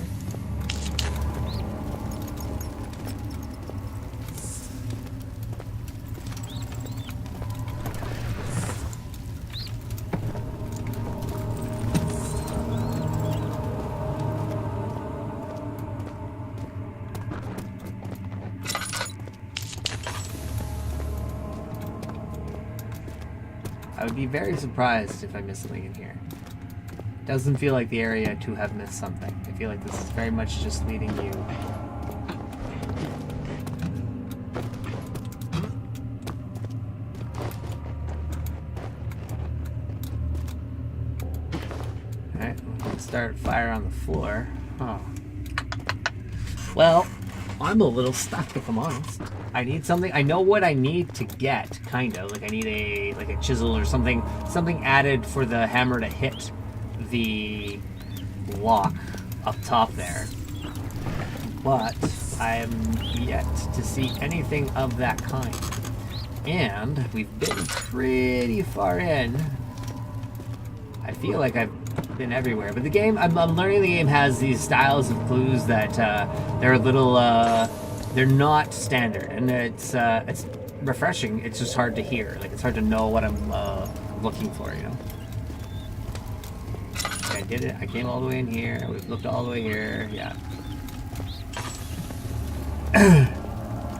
I would be very surprised if I missed something in here. Doesn't feel like the area to have missed something. I feel like this is very much just leading you start fire on the floor. Huh. Well, I'm a little stuck if I'm honest. I need something. I know what I need to get, kind of. Like I need a chisel or something added for the hammer to hit the lock up top there. But I'm yet to see anything of that kind. And we've been pretty far in. I feel like I've been everywhere, but the game, I'm learning the game has these styles of clues that they're a little, they're not standard, and it's refreshing. It's just hard to hear. Like it's hard to know what I'm looking for, you know. Okay, I did it. I came all the way in here. We've looked all the way here. Yeah.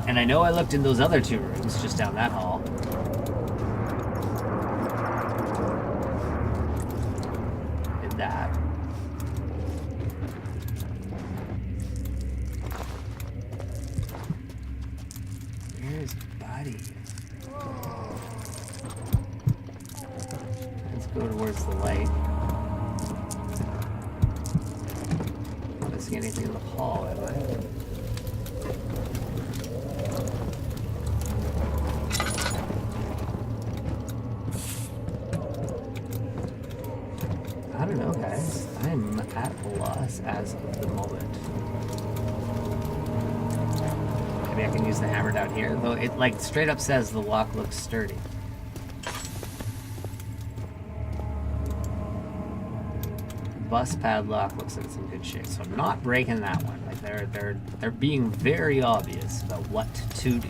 And I know I looked in those other two rooms just down that hall. Did that. Where's Buddy? Let's go towards the light. I don't see anything in the hall, have I? I don't know, guys. I'm at a loss as of the moment. Maybe I can use the hammer down here, though it like straight up says the lock looks sturdy. Bus padlock looks like it's in good shape, so I'm not breaking that one. Like they're being very obvious about what to do.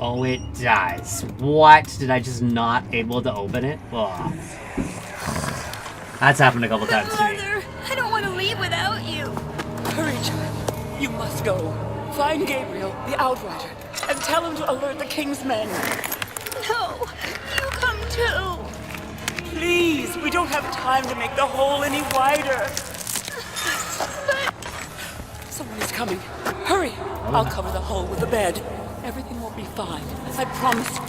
Oh, it does. What? Did I just not able to open it? Oh. That's happened a couple times to me. Mother, I don't want to leave without you. Hurry, child. You must go. Find Gabriel, the Outrider, and tell him to alert the King's men. No, you come too. Please, we don't have time to make the hole any wider. But Someone is coming. Hurry. I'll cover the hole with the bed. Everything will be fine. I promise.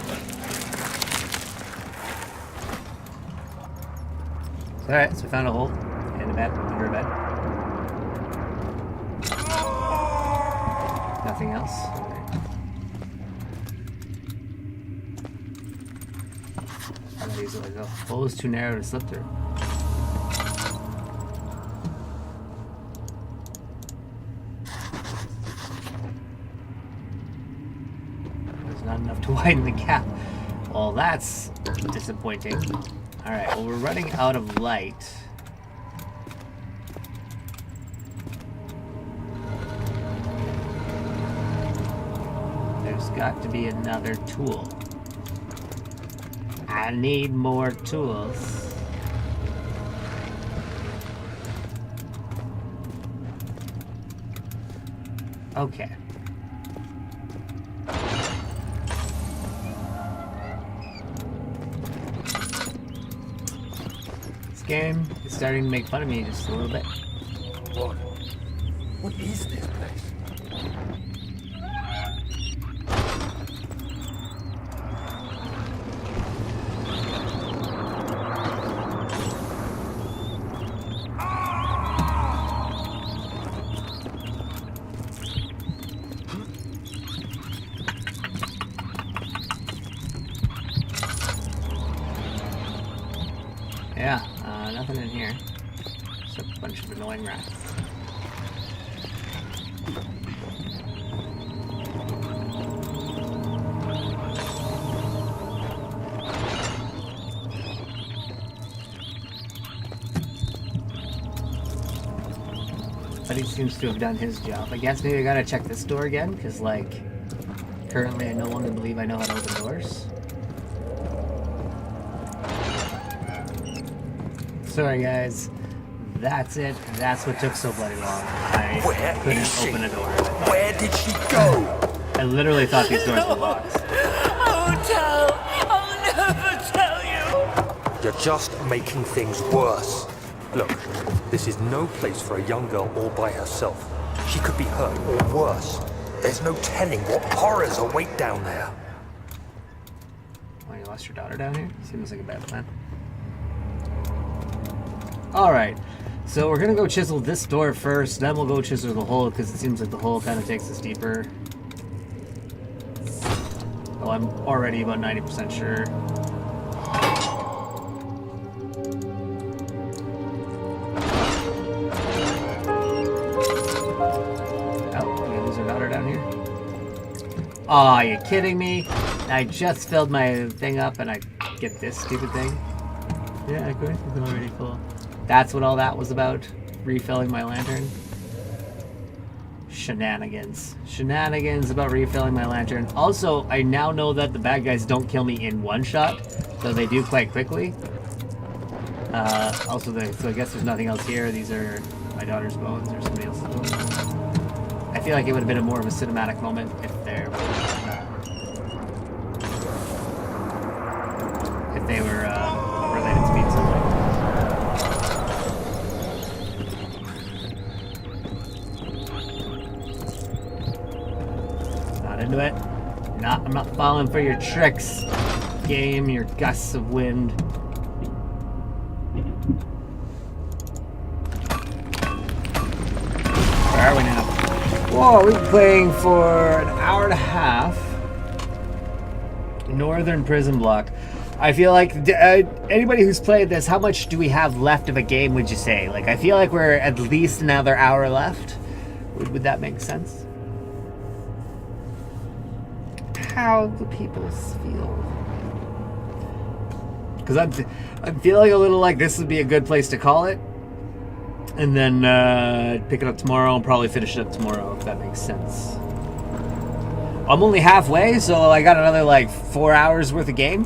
Alright, so we found a hole in the bed, under a bed. Nothing else? How do I use it like that? The hole is too narrow to slip through. Not enough to widen the gap. Well, that's disappointing. Alright, well, we're running out of light. There's got to be another tool. I need more tools. Okay. Game is starting to make fun of me just a little bit. What? What is this place? Yeah, nothing in here. Just a bunch of annoying rats. But he seems to have done his job. I guess maybe I gotta check this door again, because, like, currently I no longer believe I know how to open doors. Sorry, guys. That's it. That's what took so bloody long. I Where couldn't is she? open a door. Where did she go? I literally thought these doors were locked. I won't tell. I'll never tell you. You're just making things worse. Look, this is no place for a young girl all by herself. She could be hurt or worse. There's no telling what horrors await down there. Oh, you lost your daughter down here? Seems like a bad plan. Alright, so we're gonna go chisel this door first, then we'll go chisel the hole, because it seems like the hole kind of takes us deeper. Oh, I'm already about 90% sure. Aw, you kidding me? I just filled my thing up and I get this stupid thing. Yeah, I could. It's already full. That's what all that was about? Refilling my lantern? Shenanigans. Shenanigans about refilling my lantern. Also, I now know that the bad guys don't kill me in one shot, though they do quite quickly. So I guess there's nothing else here. These are my daughter's bones or somebody else's bones. I feel like it would have been more of a cinematic moment if they were related to me in some way. Not into it. I'm not falling for your tricks, game, your gusts of wind. Where are we now? Whoa, we've been playing for an hour and a half. Northern Prison Block. I feel like anybody who's played this, how much do we have left of a game, would you say? Like, I feel like we're at least another hour left. Would that make sense? How do people feel? Because I'm feeling a little like this would be a good place to call it. And then pick it up tomorrow and probably finish it up tomorrow, if that makes sense. I'm only halfway, so I got another like 4 hours worth of game.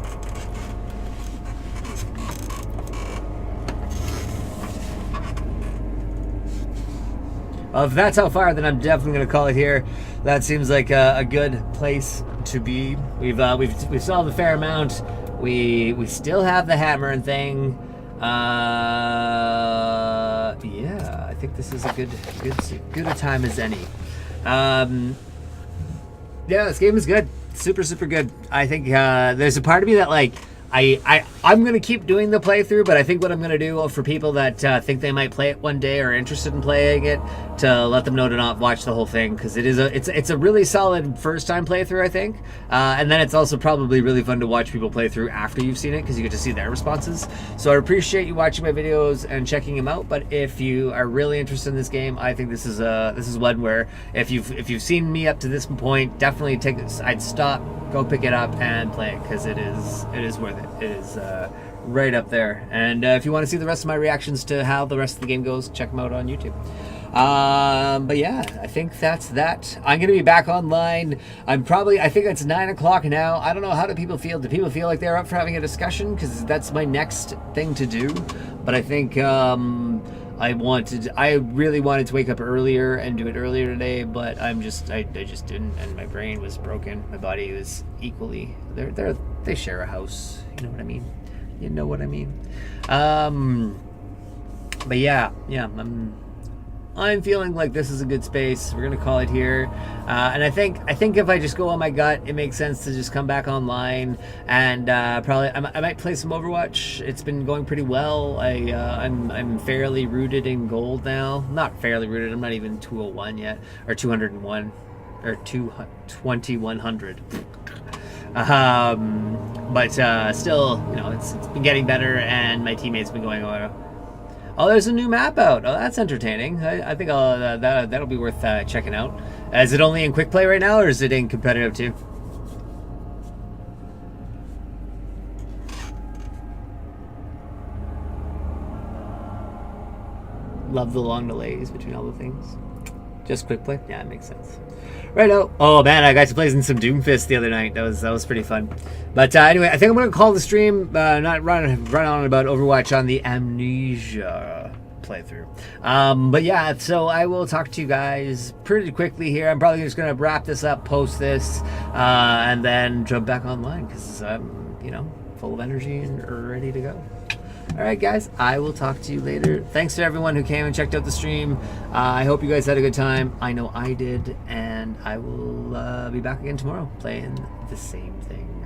If that's how far, then I'm definitely gonna call it here. That seems like a good place to be. We've solved a fair amount. We still have the hammer and thing. Yeah, I think this is a good a time as any. Yeah, this game is good. Super good. I think there's a part of me that like I'm gonna keep doing the playthrough, but I think what I'm gonna do for people that think they might play it one day or are interested in playing it, to let them know to not watch the whole thing, because it's a really solid first time playthrough, I think, and then it's also probably really fun to watch people play through after you've seen it, because you get to see their responses. So I appreciate you watching my videos and checking them out. But if you are really interested in this game, I think this is one where if you've seen me up to this point, definitely I'd stop, go pick it up and play it, because it is worth it. It is right up there. And if you want to see the rest of my reactions to how the rest of the game goes, check them out on YouTube. But yeah, I think that's that. I'm gonna be back online. I think it's 9 o'clock now. I don't know, how do people feel? Do people feel like they're up for having a discussion? Because that's my next thing to do. But I think I really wanted to wake up earlier and do it earlier today, but I just didn't, and my brain was broken. My body was equally. They share a house. You know what I mean? You know what I mean? But yeah. I'm feeling like this is a good space. We're gonna call it here, and I think if I just go on my gut, it makes sense to just come back online and probably I might play some Overwatch. It's been going pretty well. I'm fairly rooted in gold now. Not fairly rooted. I'm not even 201 yet, or 201, or 2100. But still, it's been getting better, and my teammates been going over. Oh, there's a new map out. Oh, that's entertaining. I think that'll be worth checking out. Is it only in quick play right now, or is it in competitive too? Love the long delays between all the things. Just quick play? Yeah, it makes sense. Right. Oh man, I got to play in some Doomfist the other night. That was pretty fun. But anyway, I think I'm gonna call the stream. Not run on about Overwatch on the Amnesia playthrough. But yeah, so I will talk to you guys pretty quickly here. I'm probably just gonna wrap this up, post this, and then jump back online because I'm full of energy and ready to go. All right, guys, I will talk to you later. Thanks to everyone who came and checked out the stream. I hope you guys had a good time. I know I did, and I will be back again tomorrow playing the same thing.